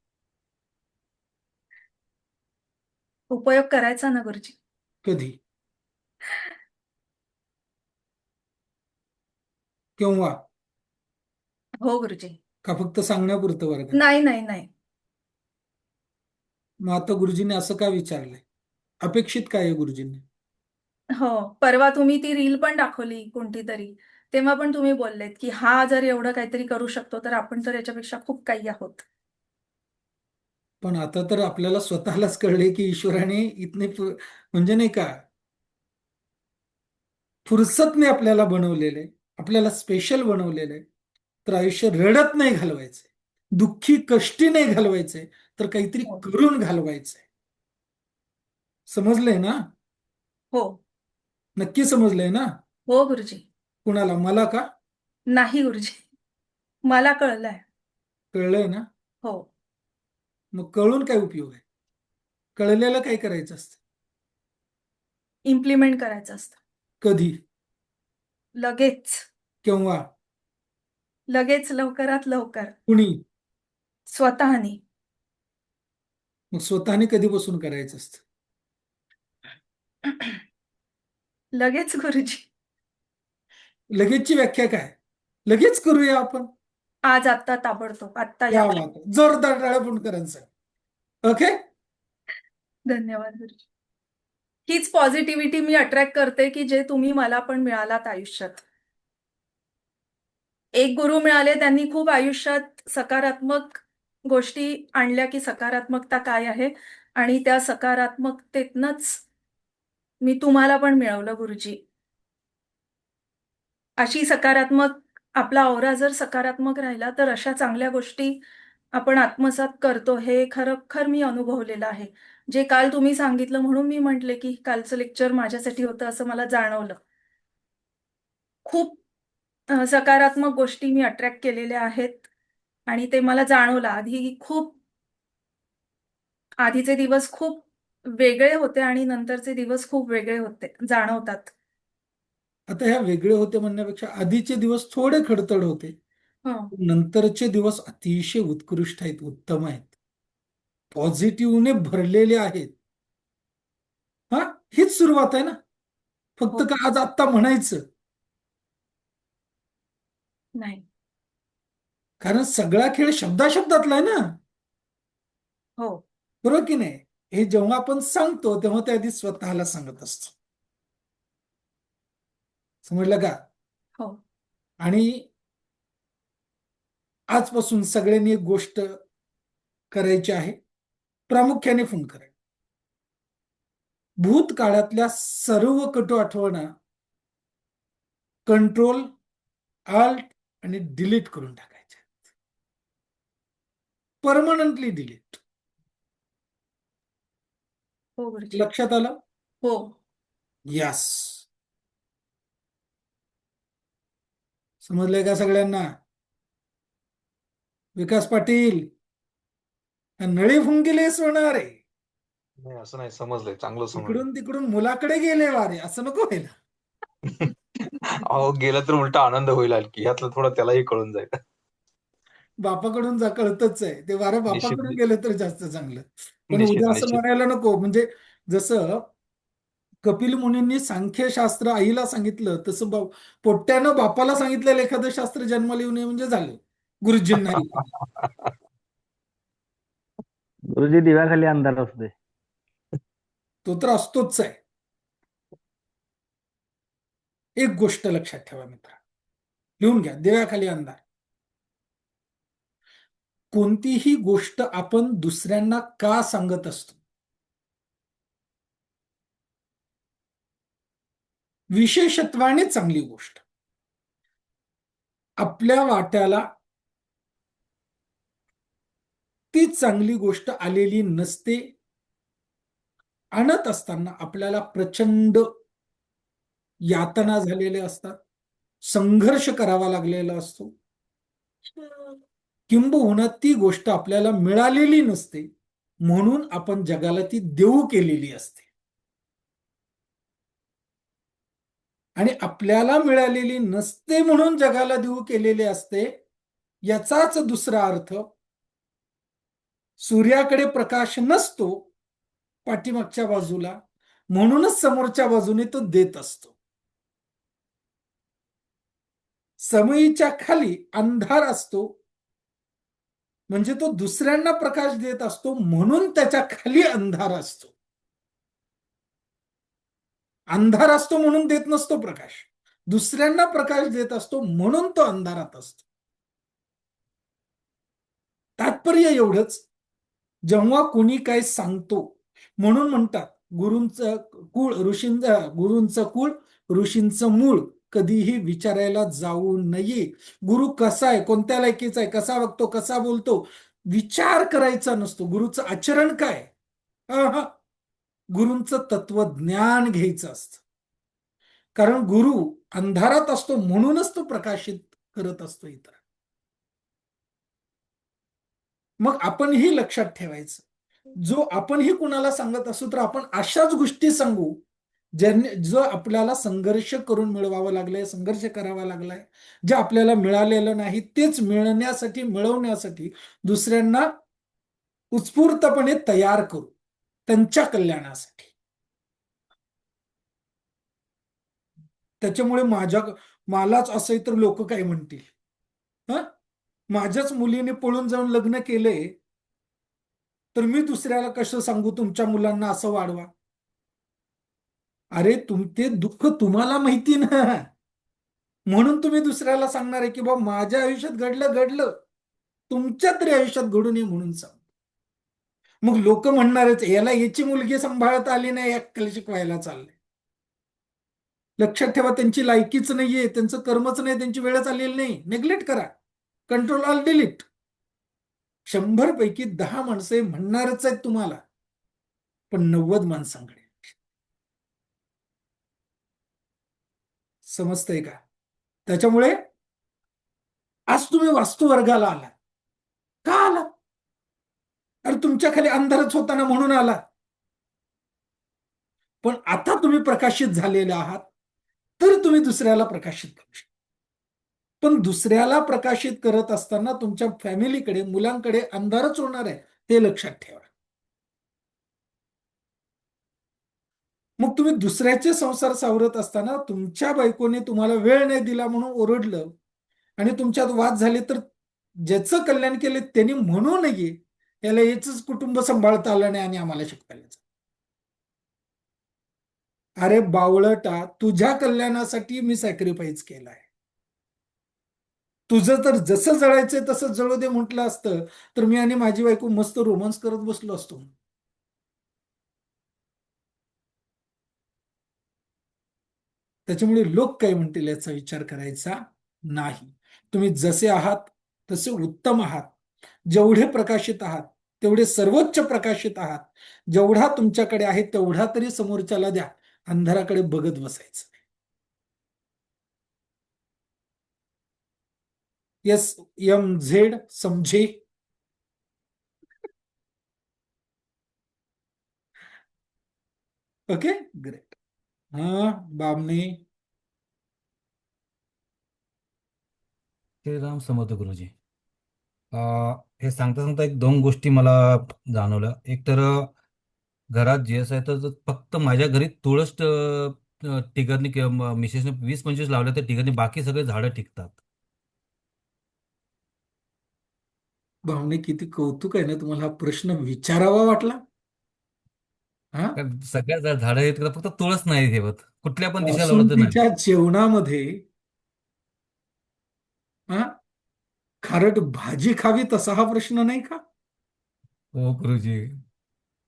उपयोग करायचा ना गुरुजी. कधी? केव्हा? हो गुरुजी. का फक्त सांगण्यापुरतं वर्गात? नाही नाही नाही. मग आता गुरुजींनी असं का विचारलंय? अपेक्षित काय आहे गुरुजींनी? हो, परवा तुम्ही ती रील पण दाखवली कोणती तरी, तेव्हा पण तुम्ही बोललेत की हा जर एवढं काहीतरी करू शकतो तर आपण तर याच्यापेक्षा खूप काही आहोत. पण आता तर आपल्याला स्वतःलाच कळले की ईश्वराने म्हणजे नाही का, फुरसतने आपल्याला बनवलेलं आहे, आपल्याला स्पेशल बनवलेलं आहे. तर आयुष्य रडत नाही घालवायचंय, दुःखी कष्टी नाही घालवायचंय, तर काहीतरी हो. करून घालवायचंय. समजलंय ना? हो नक्की समजलंय ना? हो गुरुजी. कुणाला? मला का? नाही गुरुजी, मला कळलंय. कळलंय ना? हो, मग कळून काय उपयोग आहे? कळलेलं काय करायचं असतं? इम्प्लिमेंट करायचं असतं. कधी? लगेच. केव्हा? लगेच, लवकरात लवकर. कुणी? स्वतःनी. मग स्वतःने कधीपासून करायचं असतं? लगेच गुरुजी. लगेचची व्याख्या काय? लगेच करूया आपण. आज, आत्ता, ताबडतोब, आत्ता या. या बात आहे. जोरदार टाळ्या पण करायचं. ओके. धन्यवाद गुरुजी. हीच पॉझिटिव्हिटी मी अट्रॅक्ट करते की जे तुम्ही मला पण मिळालात आयुष्यात. एक गुरु मिळाले, त्यांनी खूप आयुष्यात सकारात्मक गोष्टी आणल्या की सकारात्मकता काय आहे आणि त्या सकारात्मकतेतनच मी तुम्हाला पण मिळवलं गुरुजी. अशी सकारात्मक, आपला औरा जर सकारात्मक राहिला तर अशा चांगल्या गोष्टी आपण आत्मसात करतो, हे खरोखर मी अनुभवलेलं आहे. जे काल तुम्ही सांगितलं म्हणून मी म्हटले की कालचं लेक्चर माझ्यासाठी होतं असं मला जाणवलं. खूप सकारात्मक गोष्टी मी अट्रॅक्ट केलेल्या आहेत आणि ते मला जाणवलं. आधीचे दिवस खूप वेगळे होते आणि नंतरचे दिवस खूप वेगळे होते, जाणवतात. आता ह्या वेगळे होते म्हणण्यापेक्षा आधीचे दिवस थोडे खडतड होते, हं. नंतरचे दिवस अतिशय उत्कृष्ट आहेत, उत्तम आहेत, पॉझिटिव्हने भरलेले आहेत. हा, हीच सुरुवात आहे ना. फक्त हो. का आज आत्ता म्हणायचं? नाही. कारण सगळा खेळ शब्दाशब्दातला आहे ना. हो. बरोबर की नाही? हे जेव्हा आपण सांगतो तेव्हा ते आधी स्वतःला सांगत असतो. समजलं का? हो. आणि आजपासून सगळ्यांनी एक गोष्ट करायची आहे, प्रामुख्याने फोन करायचा. भूतकाळातल्या सर्व कटू आठवणा कंट्रोल, आल्ट आणि डिलीट करून टाकायच्या. Permanently delete. हो गुरुजी. लक्षात आलं? हो. यस. समजलंय का सगळ्यांना? विकास पाटील, नळी फुंकिलेस होणार आहे. नाही असं नाही, समजलंय, चांगलं समजलं. इकडून तिकडून मुलाकडे गेले वारे, असं नको व्हायला. अहो, गेलं तर उलटा आनंद होईल आणखी, यातलं थोडं त्यालाही कळून जाईल. बापाकडून कळतच आहे ते, वारं बापाकडून निश्चित गेलं तर जास्त चांगलं. पण निश्चित उद्या असं निश्चित म्हणायला नको, म्हणजे जसं कपिल मुनींनी सांख्यशास्त्र आईला सांगितलं तसं पोट्ट्यानं बापाला सांगितलेलं एखादं शास्त्र जन्माला येऊ नये म्हणजे झालं गुरुजींना. गुरुजी दिव्याखाली अंधार असते. तो तर असतोच आहे. एक गोष्ट लक्षात ठेवा मित्र, लिहून घ्या, दिव्याखाली अंधार. कोणतीही गोष्ट आपण दुसऱ्यांना का सांगत असतो? विशेषत्वाने चांगली गोष्ट आपल्या वाट्याला ती चांगली गोष्ट आलेली नसते. आणत असताना आपल्याला प्रचंड यातना झालेल्या असतात, संघर्ष करावा लागलेला असतो, किंबहुना ती गोष्ट आपल्याला मिळालेली नसते म्हणून आपण जगाला ती देऊ केलेली असते. आणि आपल्याला मिळालेली नसते म्हणून जगाला देऊ केलेली असते, याचाच दुसरा अर्थ सूर्याकडे प्रकाश नसतो पाठीमागच्या बाजूला, म्हणूनच समोरच्या बाजूने तो देत असतो. समईच्या खाली अंधार असतो म्हणजे तो दुसऱ्यांना प्रकाश देत असतो म्हणून त्याच्या खाली अंधार असतो. अंधार असतो म्हणून देत नसतो प्रकाश, दुसऱ्यांना प्रकाश देत असतो म्हणून तो अंधारात असतो. तात्पर्य एवढंच, जेव्हा कोणी काय सांगतो, म्हणून म्हणतात गुरूंचं कुळ ऋषींचं मूळ, कधीही विचारायला जाऊ नये. गुरु कसा आहे, कोणत्या लायकीचा आहे, कसा वागतो, कसा बोलतो, विचार करायचा नसतो. गुरुचं आचरण काय, गुरूंचं तत्वज्ञान घ्यायचं असतं. कारण गुरु अंधारात असतो म्हणूनच तो प्रकाशित करत असतो इतर. मग आपणही लक्षात ठेवायचं, जो आपणही कुणाला सांगत असू तर आपण अशाच गोष्टी सांगू जो आपल्याला संघर्ष करून मिळवावं लागलंय, संघर्ष करावा लागलाय, जे आपल्याला मिळालेलं नाही तेच मिळवण्यासाठी दुसऱ्यांना उत्स्फूर्तपणे तयार करू, त्यांच्या कल्याणासाठी. त्याच्यामुळे मलाच असं तर लोक काय म्हणतील, माझ्याच मुलीने पळून जाऊन लग्न केलंय तर मी दुसऱ्याला कसं सांगू तुमच्या मुलांना असं वाढवा. अरे ते दुःख तुम्हाला माहिती ना, म्हणून तुम्ही दुसऱ्याला सांगणार आहे की बाबा माझ्या आयुष्यात घडलं, तुमच्या तरी आयुष्यात घडू नये म्हणून सांग. मग लोक म्हणणारच याला याची मुलगी सांभाळता आली नाही, अक्कल शिकवायला चाललंय. लक्षात ठेवा, त्यांची लायकीच नाहीये, त्यांचं कर्मच नाही, त्यांची वेळच आलेली नाही. नेग्लेक्ट करा, कंट्रोल ऑल डिलीट. 100 पैकी 10 माणसं म्हणणारच आहेत तुम्हाला, पण 90 माणसांकडे. समजतंय का? त्याच्यामुळे आज तुम्ही वास्तू वर्गाला आला, का आला? अरे तुमच्या खाली अंधारच होता ना म्हणून आला. पण आता तुम्ही प्रकाशित झालेले आहात तर तुम्ही दुसऱ्याला प्रकाशित करू शकता. पण दुसऱ्याला प्रकाशित करत असताना तुमच्या फॅमिलीकडे, मुलांकडे अंधारच होणार आहे, हे लक्षात ठेवा. मग तुम्ही दुसऱ्याचे संसार सावरत असताना तुमच्या बायकोने तुम्हाला वेळ नाही दिला म्हणून ओरडलं आणि तुमच्यात वाद झाले तर ज्याचं कल्याण केले त्यांनी म्हणू नये याला याच कुटुंब सांभाळता आलं नाही आणि आम्हाला शिकवायला. अरे बावळटा, तुझ्या कल्याणासाठी मी सॅक्रिफाईस केलाय. तुझं तर जसं जळायचंय तसं जळू दे म्हटलं असतं तर मी आणि माझी बायको मस्त रोमांस करत बसलो असतो. त्याच्यामुळे लोक काय म्हणतील याचा विचार करायचा नाही. तुम्ही जसे आहात तसे उत्तम आहात, जेवढे प्रकाशित आहात तेवढे सर्वोच्च प्रकाशित आहात. जेवढा तुमच्याकडे आहे तेवढा तरी समोरच्याला द्या, अंधाराकडे बघत बसायचं. SMZ समझे? Okay, great. बामणे. श्रीराम समर्थ गुरुजी. हे सांगता सांगता एक दोन गोष्टी मला जाणवल्या. एक तर घरात जेस आहे तर फक्त माझ्या घरी तुळस टिगरनी किंवा मिसेसने 20-25 लावल्या तर टिगरनी, बाकी सगळे झाडं टिकतात. भावने किती कौतुक आहे ना, तुम्हाला हा प्रश्न विचारावा वाटला. हा, कारण सगळ्या झाडं आहेत फक्त तुळस नाही ठेवत, कुठल्या पण दिशा लावलं तर नाही. बासुंदीच्या जेवणामध्ये हा खारट भाजी खावी तसा हा प्रश्न नाही का? हो गुरुजी,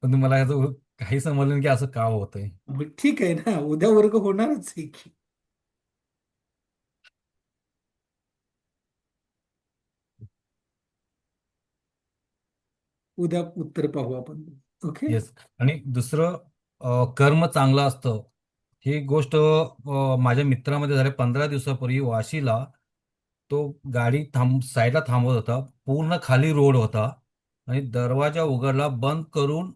पण मला याचं काही समजलं नाही की असं का होतंय. मग ठीक आहे ना, उद्या वर्ग होणारच आहे की. उद्या उत्तर पाहू आपण. ओके. येस. आणि दुसरं, कर्म चांगलं असतं ही गोष्ट माझ्या मित्रामध्ये झाली. 15 दिवसापूर्वी वाशीला तो गाडी साईडला थांबवत होता, पूर्ण खाली रोड होता आणि दरवाजा उघडला, बंद करून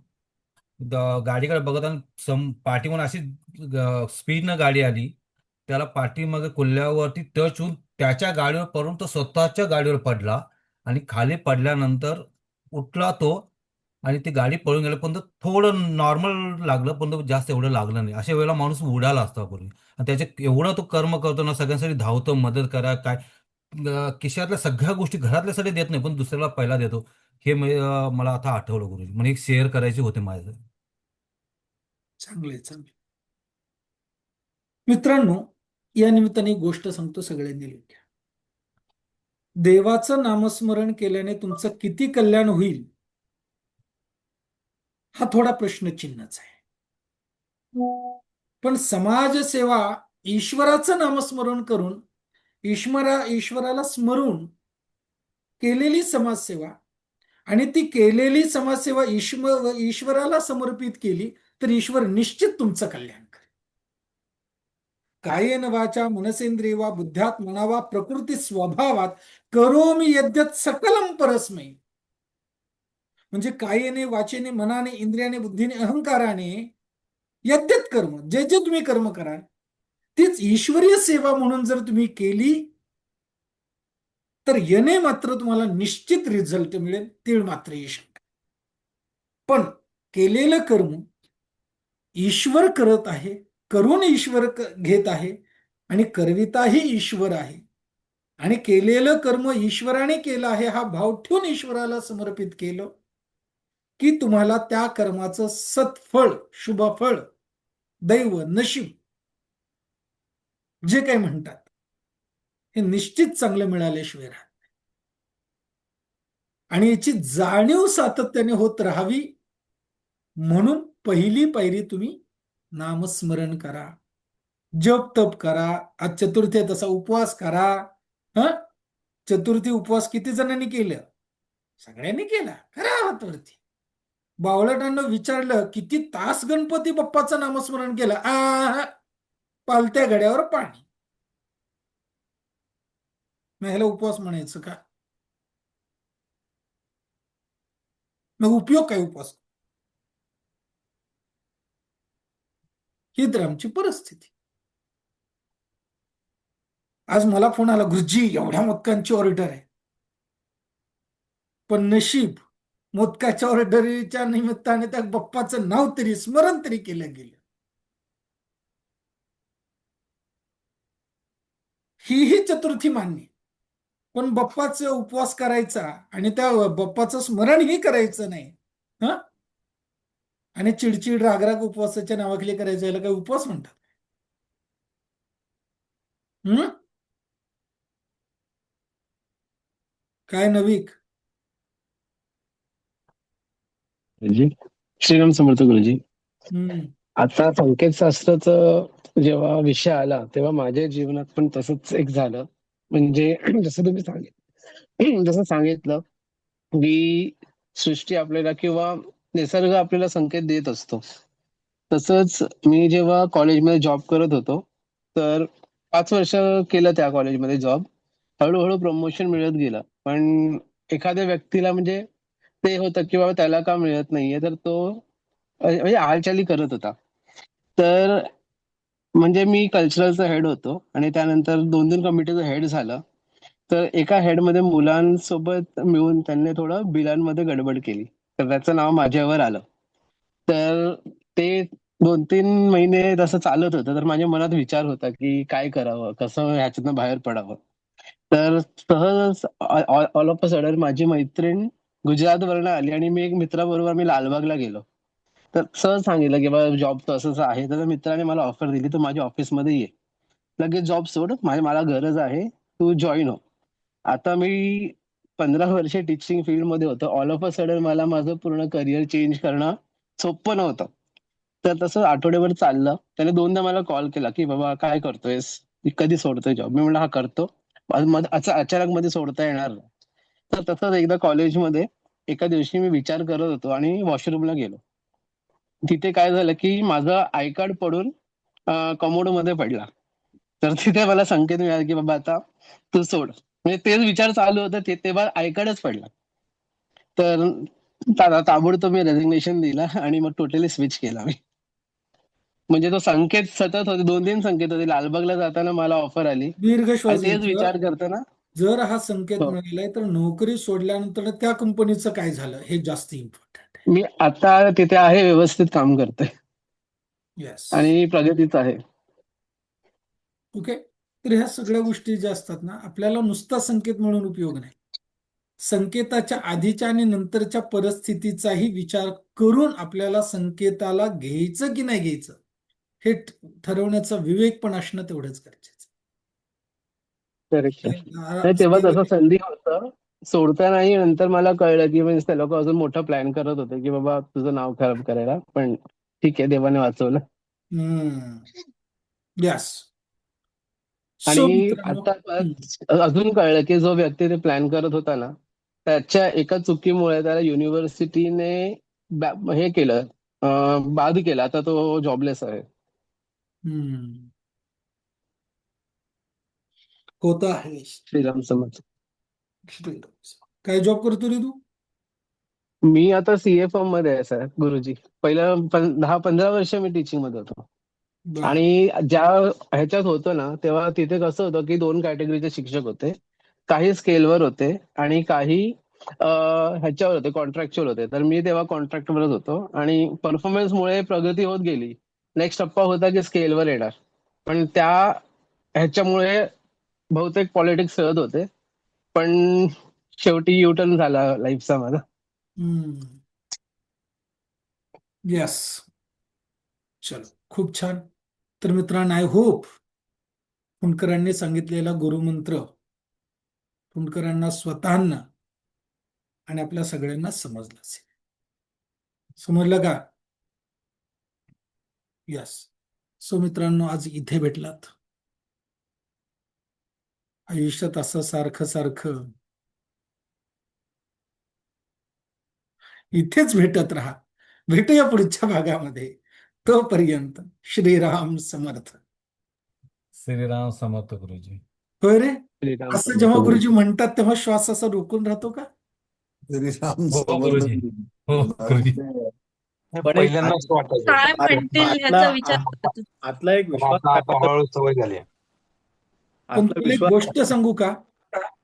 गाडीकडे बघत आणि पाठीमागून अशी स्पीडनं गाडी आली, त्याला पाठीमागे कुल्ल्यावरती टच होऊन त्याच्या गाडीवर पडून तो स्वतःच्या गाडीवर पडला आणि खाली पडल्यानंतर उठला तो आणि ती गाडी पळून गेली, पण तो थोडं नॉर्मल लागलं, पण तो जास्त एवढं लागलं नाही. अशा वेळेला माणूस उडाला असता पूर्वी. आणि त्याचे एवढा तो कर्म करतो ना, सगळ्यांसाठी धावतो, मदत करा काय, खिशातल्या सगळ्या गोष्टी घरातल्यासाठी देत नाही पण दुसऱ्याला पहिला देतो. हे मला आता आठवलं गुरुजी, म्हणजे एक शेअर करायची होते माझ्या. चांगले चांगले मित्रांनो, या निमित्ताने एक गोष्ट सांगतो, सगळ्यांनी लक्षात. देवाचं नामस्मरण केल्याने तुमचं किती कल्याण होईल हा थोडा प्रश्नचिन्हच आहे. पण समाजसेवा, ईश्वराचं नामस्मरण करून ईश्वराला स्मरून केलेली समाजसेवा आणि ती केलेली समाजसेवा ईश्वराला समर्पित केली तर ईश्वर निश्चित तुमचं कल्याण करेल. कायेन वाचा मनसेंद्रिय वा बुद्ध्यात मनावा प्रकृती स्वभावात करोमि यद्यत सकलम परस्मै. म्हणजे कायेने, वाचेने, मनाने, इंद्रियाने, बुद्धीने, अहंकाराने यद्यत कर्म, जे जे तुम्ही कर्म कराल तीच ईश्वरीय सेवा म्हणून जर तुम्ही केली तर येणे मात्र तुम्हाला निश्चित रिझल्ट मिळेल, तीळ मात्र येश. पण केलेलं कर्म ईश्वर करत आहे, करून ईश्वर घेत आहे आणि करविताही ईश्वर आहे. आणि केलेलं कर्म ईश्वराने केलं आहे हा भाव ठेवून ईश्वराला समर्पित केलं की तुम्हाला त्या कर्माचं सत्फळ, शुभफळ, दैव, नशीब जे काही म्हणतात हे निश्चित चांगलं मिळाल्याशिवाय राहत नाही. आणि याची जाणीव सातत्याने होत राहावी म्हणून पहिली पायरी तुम्ही नामस्मरण करा, जप तप करा. आज चतुर्थी आहे तसा उपवास करा. हा, चतुर्थी उपवास किती जणांनी केलं? सगळ्यांनी केला. करा हातवरती. बावळटांना विचारलं किती तास गणपती बाप्पाचं नामस्मरण केलं? पालत्या घड्यावर पाणी. मग ह्याला उपवास म्हणायचं का? मग उपयोग काय उपवास? ही तर आमची परिस्थिती. आज मला फोन आला, गुरुजी एवढ्या मोदकांची ऑर्डर आहे. पण नशीब मोदकाच्या ऑर्डरीच्या निमित्ताने त्या बाप्पाचं नाव तरी स्मरण तरी केलं गेलं. ही चतुर्थी मान्य, पण बाप्पाचा उपवास करायचा आणि त्या बाप्पाचं स्मरणही करायचं नाही. हा, आणि चिडचिड रागराग उपवासाच्या नावाखाली करायचं, याला काय उपवास म्हणतात? काय नवीक? गुरुजी श्रीराम समर्थ गुरुजी. आता संकेतशास्त्राचा जेव्हा विषय आला तेव्हा माझ्या जीवनात पण तसंच एक झालं. म्हणजे जसं सांगितलं की सृष्टी आपल्याला किंवा निसर्ग आपल्याला संकेत देत असतो. तसंच मी जेव्हा कॉलेजमध्ये जॉब करत होतो तर 5 वर्ष केलं त्या कॉलेजमध्ये जॉब. हळूहळू प्रमोशन मिळत गेलं, पण एखाद्या व्यक्तीला म्हणजे ते होतं की बाबा त्याला का मिळत नाहीये, तर तो म्हणजे हालचाली करत होता. तर म्हणजे मी कल्चरलचा हेड होतो आणि त्यानंतर 2-3 कमिटीचं हेड झालं. तर एका हेडमध्ये मुलांसोबत मिळून त्यांनी थोडं बिलांमध्ये गडबड केली, तर त्याचं नाव माझ्यावर आलं. तर ते 2-3 महिने तसं चालत होतं. तर माझ्या मनात विचार होता, की काय करावं? कसं ह्याच्यातनं बाहेर पडावं? तर सहज ऑल ऑफ अ सडन माझी मैत्रीण गुजरातवरनं आली आणि मी एक मित्राबरोबर मी लालबागला गेलो. तर सहज सांगितलं, की "बाबा जॉबचं असं-असं आहे." तर त्या मित्राने मला ऑफर दिली, "तू माझ्या ऑफिसमध्ये ये. लगेच जॉब सोड. मला गरज आहे. तू जॉइन हो." आता मी 15 वर्ष टीचिंग फील्डमध्ये होतो. ऑल ऑफ अ सडन मला माझं पूर्ण करियर चेंज करणं सोपं नव्हतं. तर तसं आठवड्याभर चाललं. त्याने 2दा मला कॉल केला, की "बाबा काय करतोयस? कधी सोडतोय जॉब?" मी म्हटलं, "हां, करतो." असं अचानक मध्ये सोडता येणार नाही. तर तसंच एकदा कॉलेजमध्ये एका दिवशी मी विचार करत होतो आणि वॉशरूमला गेलो. तिथे काय झालं, की माझं आय कार्ड पडून कमोडमध्ये पडला. तर तिथे मला संकेत मिळाला, की बाबा आता तू सोड. म्हणजे तेच विचार चालू होते तेव्हा आय कार्डच पडला. तर ताबडतोब मी रेझिग्नेशन दिलं आणि मग टोटली स्विच केला मी. म्हणजे तो संकेत सतत होते 2-3 संकेत होते. लालबागला जाताना मला ऑफर आली दीर्घ आणि श्वास तेच घ्यायचा. विचार करताना जर हा संकेत हो. मिळालाय तर नोकरी सोडल्यानंतर त्या कंपनीचं काय झालं हे जास्त इम्पॉर्टंट आहे. मी आता तिथे आहे, व्यवस्थित काम करतोय येस. आणि प्रगतीच आहे. ओके. तर ह्या सगळ्या गोष्टी ज्या असतात ना, आपल्याला नुसता संकेत म्हणून उपयोग नाही. संकेताच्या आधीच्या आणि नंतरच्या परिस्थितीचाही विचार करून आपल्याला संकेताला घ्यायचं की नाही घ्यायचं हे ठरवण्याचा विवेक पण असणं तेवढंच गरजेचं करेक्ट. आहे. नाही तेव्हा तसं संधी होतं. सोडतानाही नंतर मला कळलं, की म्हणजे ते लोकं अजून मोठा प्लॅन करत होते, की बाबा तुझं नाव खराब करायला. पण ठीक आहे, देवाने वाचवलं. यस. सो आणि मित्रांनो, आता अजून कळलं, की जो व्यक्ती ते प्लॅन करत होता ना, त्याच्या एका चुकीमुळे त्याला युनिव्हर्सिटीने हे केलं, बाद केलं. आता तो जॉबलेस आहे. होत आहे. श्रीराम समर्थ. काय जॉब करतो रे तू? मी आता सीए फॉर्म मध्ये आहे सर गुरुजी. पहिलं 10-15 वर्ष मी टीचिंग मध्ये होतो. बर. आणि ज्या ह्याच्यात होतो ना, तेव्हा तिथे कसं होतं, की 2 कॅटेगरीचे शिक्षक होते. काही स्केलवर होते आणि काही ह्याच्यावर होते, कॉन्ट्रॅक्च्युअल होते. तर मी तेव्हा कॉन्ट्रॅक्टवरच होतो आणि परफॉर्मन्समुळे प्रगती होत गेली. नेक्स्ट टप्पा होता, की स्केलवर येणार. पण त्या ह्याच्यामुळे बहुतेक पॉलिटिक्स खेळत होते. पण शेवटी युटर्न झाला लाईफचा माझा. येस. चलो, खूप छान. तर मित्रांनो, आय होप फुंडकरांनी सांगितलेला गुरुमंत्र फुंडकरांना स्वतःना आणि आपल्या सगळ्यांना समजलं असेल. समजलं का? यस. सो मित्रांनो, आज इथे भेटलात. आयुष्यात असं सारखं सारखं इथेच भेटत राहा. भेटूया पुढच्या भागामध्ये. तोपर्यंत श्रीराम समर्थ. श्रीराम समर्थ गुरुजी. होय रे. श्रीराम असं समर्थ जेव्हा गुरुजी. गुरुजी म्हणतात तेव्हा श्वास असा रोखून राहतो का? श्रीराम हो समर्थ गुरुजी. गुरुजी. हो गुरुजी. पण एक पहिल्यांदाच वाटायचं काय होतं. म्हणतील आतला ह्याचा विचार करतो. आतला एक पण विश्वास आता काय आता होता? हळूहळू सवय झाली आहे. पण आतला तुला एक विश्वास गोष्ट सांगू का?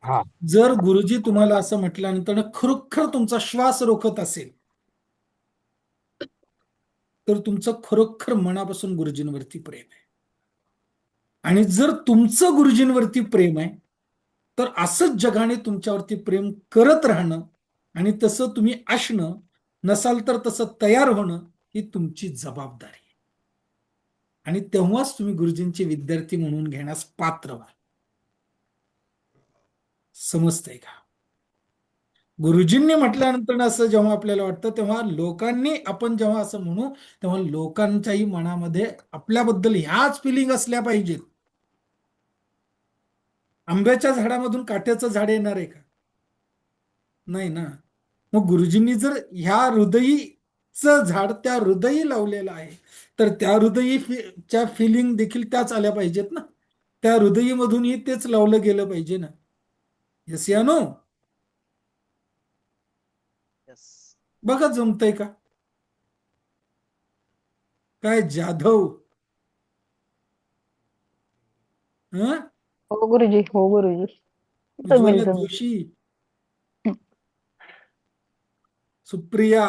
हा. जर गुरुजी तुम्हाला असं म्हटल्यानंतर खरोखर तुमचा श्वास रोखत असेल तर तुमचं खरोखर मनापासून गुरुजींवरती प्रेम आहे. आणि जर तुमचं गुरुजींवरती प्रेम आहे तर असंच जगाने तुमच्यावरती प्रेम करत राहणं आणि तसं तुम्ही असणं, नसाल तर तसं तयार होणं ही तुमची जबाबदारी आहे. आणि तेव्हाच तुम्ही गुरुजींचे विद्यार्थी म्हणून घेण्यास पात्र व्हाल. समजतंय का? गुरुजींनी म्हटल्यानंतर असं जेव्हा आपल्याला वाटतं तेव्हा लोकांनी आपण जेव्हा असं म्हणू तेव्हा लोकांच्याही मनामध्ये आपल्याबद्दल ह्याच फिलिंग असल्या पाहिजेत. आंब्याच्या झाडामधून काट्याचं झाड येणार आहे का? नाही ना. मग गुरुजींनी जर ह्या हृदयीचं झाड त्या हृदयी लावलेलं आहे तर त्या हृदयीच्या फिलिंग देखील त्याच आल्या पाहिजेत ना. त्या हृदयीमधूनही तेच लावलं गेलं पाहिजे ना. येस या नो? बघा जमतंय का? काय जाधव? हं? हो गुरुजी, हो गुरुजी. उज्ज्वला जमेल. जोशी, सुप्रिया,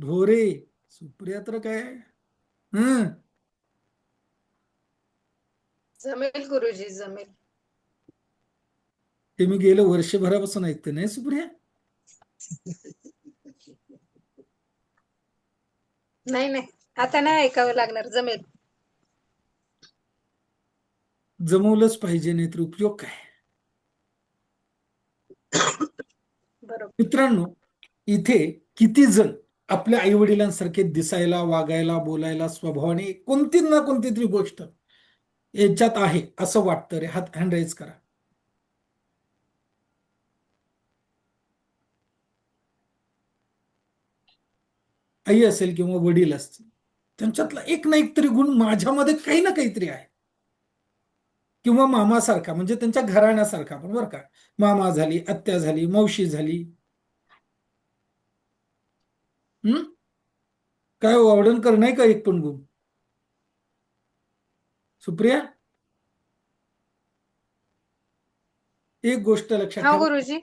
भोरे. सुप्रिया तर काय हं जमेल गुरुजी, जमेल. ते मी गेलं वर्षभरापासून ऐकते नाही सुप्रिया. नाही नाही, आता नाही ऐकावं लागणार, जमेल. जमवलंच पाहिजे, नाही तर उपयोग काय. बरोबर. मित्रांनो, इथे किती जण आपल्या आई वडिलांसारखे दिसायला, वागायला, बोलायला, स्वभावाने कोणती ना कोणती तरी गोष्ट याच्यात आहे असं वाटतं रे? हात हँड राईज करा. आई असेल किंवा वडील असतील, त्यांच्यातला एक ना एक तरी गुण माझ्यामध्ये काही ना काहीतरी आहे. किंवा मामासारखा, म्हणजे त्यांच्या घराण्यासारखा पण बरं का. मामा झाली, आत्या झाली, मावशी झाली. काय वावडणकर नाही का एक पण गुण? सुप्रिया, एक गोष्ट लक्षात हा ठेवा, गुरुजी.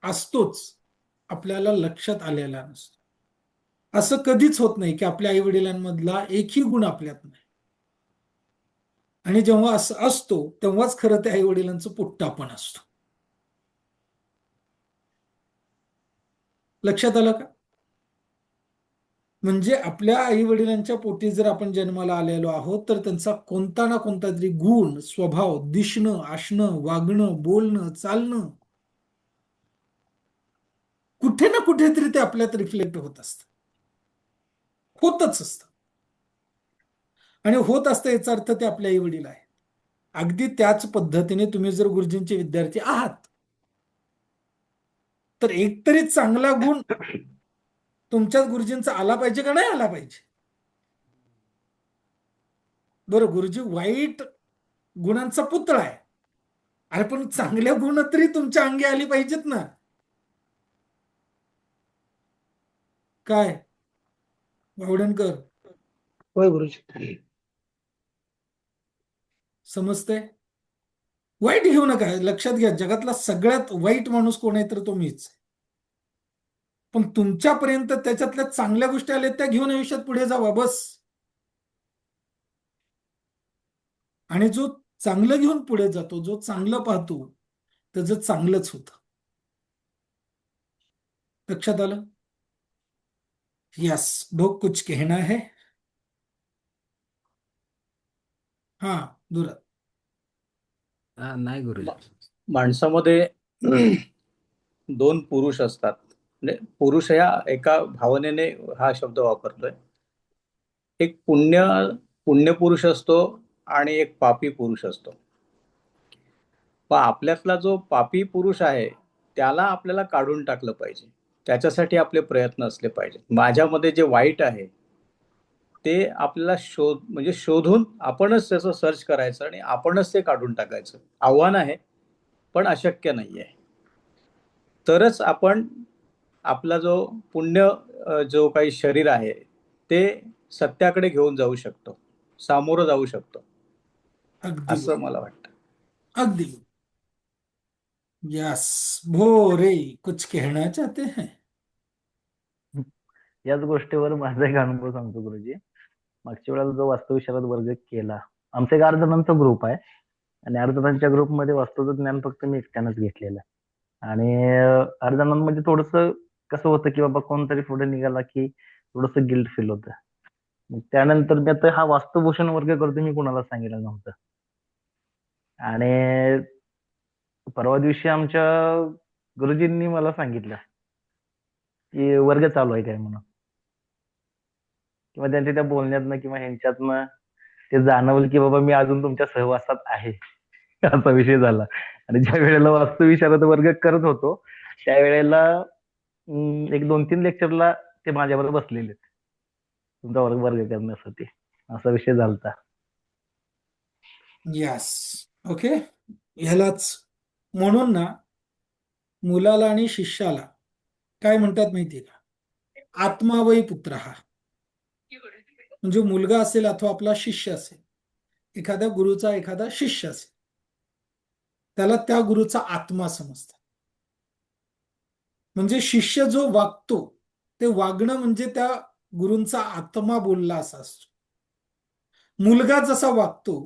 असतोच आपल्याला लक्षात आलेला नसतो. असं कधीच होत नाही की आपल्या आई वडिलांमधला एकही गुण आपल्यात नाही. आणि जेव्हा असं असतो तेव्हाच खरं ते आई वडिलांचं पोट्टापण असतो. लक्षात आलं का? म्हणजे आपल्या आई वडिलांच्या पोटी जर आपण जन्माला आलेलो आहोत तर त्यांचा कोणता ना कोणता तरी गुण, स्वभाव, दिसणं, असणं, वागणं, बोलणं, चालणं कुठे ना कुठेतरी ते आपल्यात रिफ्लेक्ट होत असतं, होतच असतं. आणि होत असतं याचा अर्थ ते आपले आई वडील आहेत. अगदी त्याच पद्धतीने तुम्ही जर गुरुजींचे विद्यार्थी आहात तर एकतरी चांगला गुण तुमच्याच गुरुजींचा आला पाहिजे का नाही आला पाहिजे? बरं, गुरुजी वाईट गुणांचा पुतळा आहे, अरे पण चांगल्या गुण तरी तुमच्या अंगी आली पाहिजेत ना. काय वावडणकर, होय गुरुजी. समजतंय? वाईट घेऊ नका. लक्षात घ्या, जगातला सगळ्यात वाईट माणूस कोण आहे तर तो मीच. पण तुमच्यापर्यंत त्याच्यातल्या चांगल्या गोष्टी आल्या त्या घेऊन आयुष्यात पुढे जावा बस. आणि जो चांगलं घेऊन पुढे जातो, जो चांगलं पाहतो, त्याचं चांगलंच होतं. लक्षात आलं? यस. भोग कुछ कहना है? हा दुरा. नाही गुरुजी. माणसामध्ये दोन पुरुष असतात. म्हणजे पुरुष या एका भावनेने हा शब्द वापरतोय. एक पुण्य पुरुष असतो आणि एक पापी पुरुष असतो. पण आपल्यातला जो पापी पुरुष आहे त्याला आपल्याला काढून टाकलं पाहिजे. त्याच्यासाठी आपले प्रयत्न असले पाहिजेत. माझ्यामध्ये जे वाईट आहे ते आपल्याला म्हणजे शोधून आपणच त्याचं सर्च करायचं आणि आपणच ते काढून टाकायचं. आव्हान आहे पण अशक्य नाहीये. तरच आपण आपला जो जो काही शरीर आहे ते सत्याकडे घेऊन जाऊ शकतो, सामोरं जाऊ शकतो, अगदी असं मला वाटतं. अगदी. यस. भोरे कुछ कहना चाहते हैं? याच गोष्टीवर माझा एक अनुभव सांगतो गुरुजी. मागच्या वेळेला जो वास्तुविशारद वर्ग केला, आमचा एक 8 जणांचा ग्रुप आहे आणि 8 जणांच्या ग्रुपमध्ये वास्तूचं ज्ञान फक्त मी एकट्यानंच घेतलेलं. आणि 8 जणांमध्ये थोडस कसं होतं की बाबा कोणतरी पुढे निघाला की थोडस गिल्ट फील होतं. मग त्यानंतर मी आता हा वास्तुभूषण वर्ग करतो मी कुणाला सांगितलं नव्हतं. आणि परवा दिवशी आमच्या गुरुजींनी मला सांगितलं की वर्ग चालू आहे काय म्हणून, किंवा त्यांच्या त्या बोलण्यातनं किंवा ह्यांच्यातनं ते जाणवलं की बाबा मी अजून तुमच्या सहवासात आहे. असा विषय झाला. आणि ज्या वेळेला वास्तुविशारद वर्ग करत होतो त्यावेळेला एक 2-3 लेक्चरला ते माझ्याबरोबर बसलेले तुमचा वर्ग करण्यासाठी, असा विषय झालता. यस. ओके. ह्यालाच म्हणून ना मुलाला आणि शिष्याला काय म्हणतात माहितीये का? आत्मा वै पुत्र. हा म्हणजे मुलगा असेल अथवा आपला शिष्य असेल, एखाद्या गुरुचा एखादा शिष्य असेल, त्याला त्या गुरुचा आत्मा समजतात. म्हणजे शिष्य जो वागतो ते वागणं म्हणजे त्या गुरूंचा आत्मा बोलला असा असतो. मुलगा जसा वागतो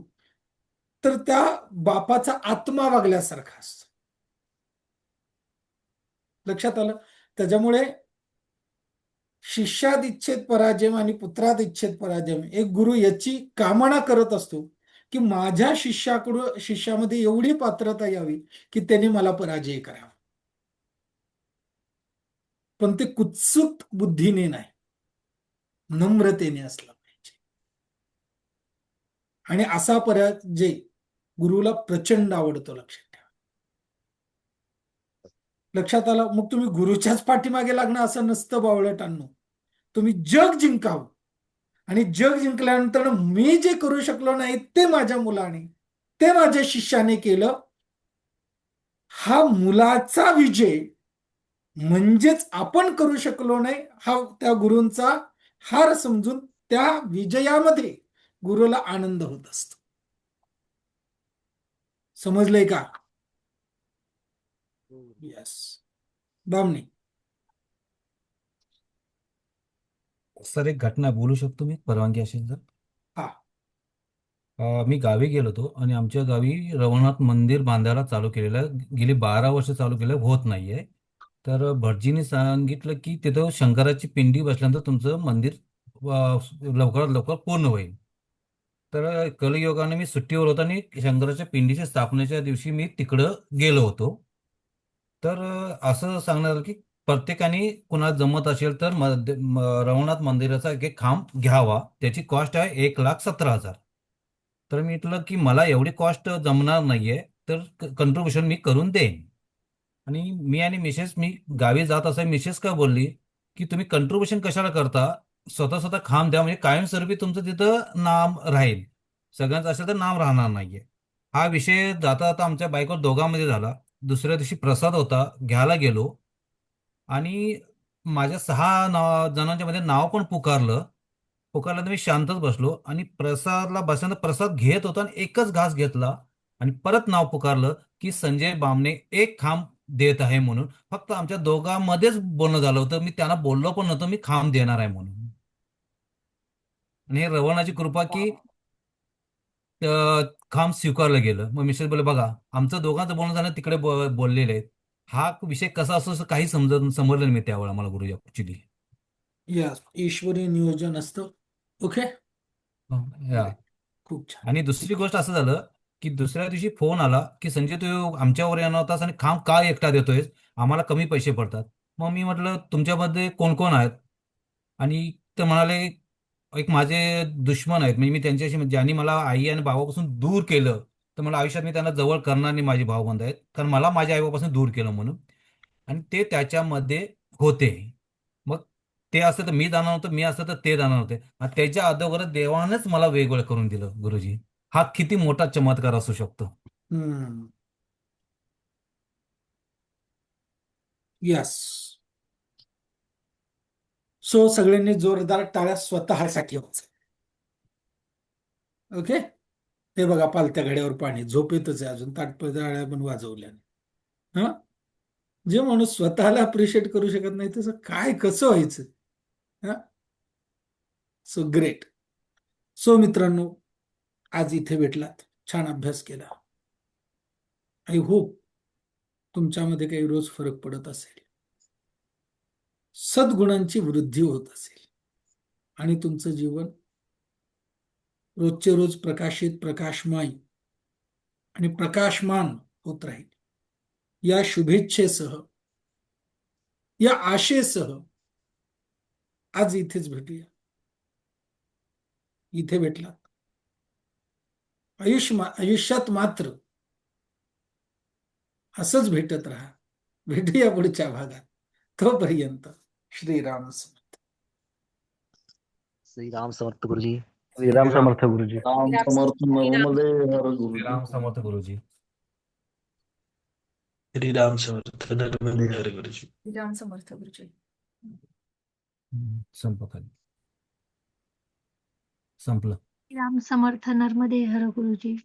तर त्या बापाचा आत्मा वागल्यासारखा असतो. लक्षात आलं? त्याच्यामुळे शिष्यात इच्छेत पराजय आणि पुत्रात इच्छेत पराजय, एक गुरु याची कामना करत असतो की माझ्या शिष्यामध्ये एवढी पात्रता यावी की त्याने मला पराजय करावा. पण ते कुत्सित बुद्धीने नाही, नम्रतेने असला पाहिजे. आणि असा पराजय गुरुला प्रचंड आवडतो. लक्षात ठेवा. लक्षात आलं? मग तुम्ही गुरुच्याच पाठीमागे लागणं असं नसतं बावळटांनो. तुम्ही जग जिंकावं आणि जग जिंकल्यानंतर मी जे करू शकलो नाही ते माझ्या मुलाने, ते माझ्या शिष्याने केलं. हा मुलाचा विजय म्हणजेच आपण करू शकलो नाही हा त्या गुरूंचा हार समजून त्या विजयामध्ये गुरुला आनंद होत असतो. समजलंय का? यस. दामने. सर एक घटना बोलू शकतो मी, परवानगी असेल तर? हा. मी गावी गेलो होतो आणि आमच्या गावी रवनाथ मंदिर बांधायला चालू केलेलं आहे. गेली 12 वर्ष चालू केलं, होत नाहीये. तर भटजीने सांगितलं की तिथं शंकराची पिंडी बसल्यानंतर तुमचं मंदिर लवकरात लवकर पूर्ण होईल. तर कलियुगाने मी सुट्टीवर होतो आणि शंकराच्या पिंडीच्या स्थापनेच्या दिवशी मी तिकडं गेलो होतो. तर असं सांगण्यात आलं की प्रत्येकाने कुणाला जमत असेल तर रवनाथ मंदिराचा एक खांब घ्यावा. त्याची कॉस्ट आहे 1,17,000. तर मी म्हटलं की मला एवढी कॉस्ट जमणार नाहीये, तर कंट्रीब्युशन मी करून देईन. आणि मी गावी जात असं मिसेस का बोलली की तुम्ही कंट्रीब्युशन कशाला करता, स्वतः स्वतः खांब द्या, म्हणजे कायमस्वरूपी तुमचं तिथं नाम राहील. सगळ्यांचं असेल तर नाम राहणार नाहीये. हा विषय जाता जाता आमच्या बायकोवर दोघांमध्ये झाला. दुसऱ्या दिवशी प्रसाद होता, घ्यायला गेलो आणि माझ्या 6 जणांच्या मध्ये नाव पण पुकारलं तर मी शांतच बसलो आणि प्रसादला बसल्यानंतर प्रसाद घेत होतो आणि एकच घास घेतला आणि परत नाव पुकारलं की संजय बामणे एक खांब देत आहे म्हणून. फक्त आमच्या दोघांमध्येच बोलणं झालं होतं, मी त्यांना बोललो पण नव्हतं मी खांब देणार आहे म्हणून. आणि हे रवणाची कृपा की खांब स्वीकारलं गेलं. मग मिसेस बोलले बघा आमचं दोघांचं बोलणं झालं, तिकडे बोललेले आहेत. हा विषय कसा असतो असं काही समजलं नाही मी त्यावेळेला मला गुरु ऍक्च्युली. यस, ईश्वरी नियोजन असतं. ओके. या खूप छान. आणि दुसरी गोष्ट असं झालं की दुसऱ्या दिवशी फोन आला की संजय तू आमच्यावर येणार होतास आणि खांब का एकटा देतोयस, आम्हाला कमी पैसे पडतात. मग मी म्हटलं तुमच्यामध्ये कोण कोण आहेत, आणि ते म्हणाले एक माझे दुश्मन आहेत, म्हणजे मी त्यांच्याशी ज्यांनी मला आई आणि भावापासून दूर केलं, तर मला आयुष्यात मी त्यांना जवळ करणार नाही, माझे भावबंध आहेत, कारण मला माझ्या आई बाबापासून दूर केलं म्हणून. आणि ते त्याच्यामध्ये होते. मग ते असतं तर मी जाणार होतो, मी असतं तर ते जाणार होते. आणि त्याच्या अगोदर देवानेच मला वेगळं करून दिलं गुरुजी. हा किती मोठा चमत्कार असू शकतो. यस. सो सगळ्यांनी जोरदार टाळ्या स्वतःसाठी वाजवा. ओके. हे बघा पालत्या घड्यावर पाणी, झोपेतच आहे अजून, ताटपत्या पण वाजवल्या. हा, जे माणूस स्वतःला अप्रिशिएट करू शकत नाही तसं काय कसं व्हायचं. हा, सो ग्रेट. सो मित्रांनो, आज इथे भेटलात, छान अभ्यास केला. आय होप तुमच्यामध्ये काही रोज फरक पडत असेल, सद्गुणांची वृद्धी होत असेल आणि तुमचं जीवन रोजचे रोज प्रकाशित, प्रकाशमय आणि प्रकाशमान होत राहील. या शुभेच्छेसह, या आशेसह आज इथेच भेटूया. इथे भेटला आयुष्यात मात्र असंच भेटत राहा. भेटूया पुढच्या भागात. तोपर्यंत श्रीराम समर्थ. श्रीराम समर्थ गुरुजी. श्रीराम समर्थ गुरुजी. राम समर्थ नर्मदे हर गुरुजी. श्रीराम समर्थ गुरुजी. श्रीराम समर्थ नर्मदे हर गुरुजी. श्रीराम समर्थ गुरुजी. संपलं. राम समर्थ नर्मदे हर गुरुजी.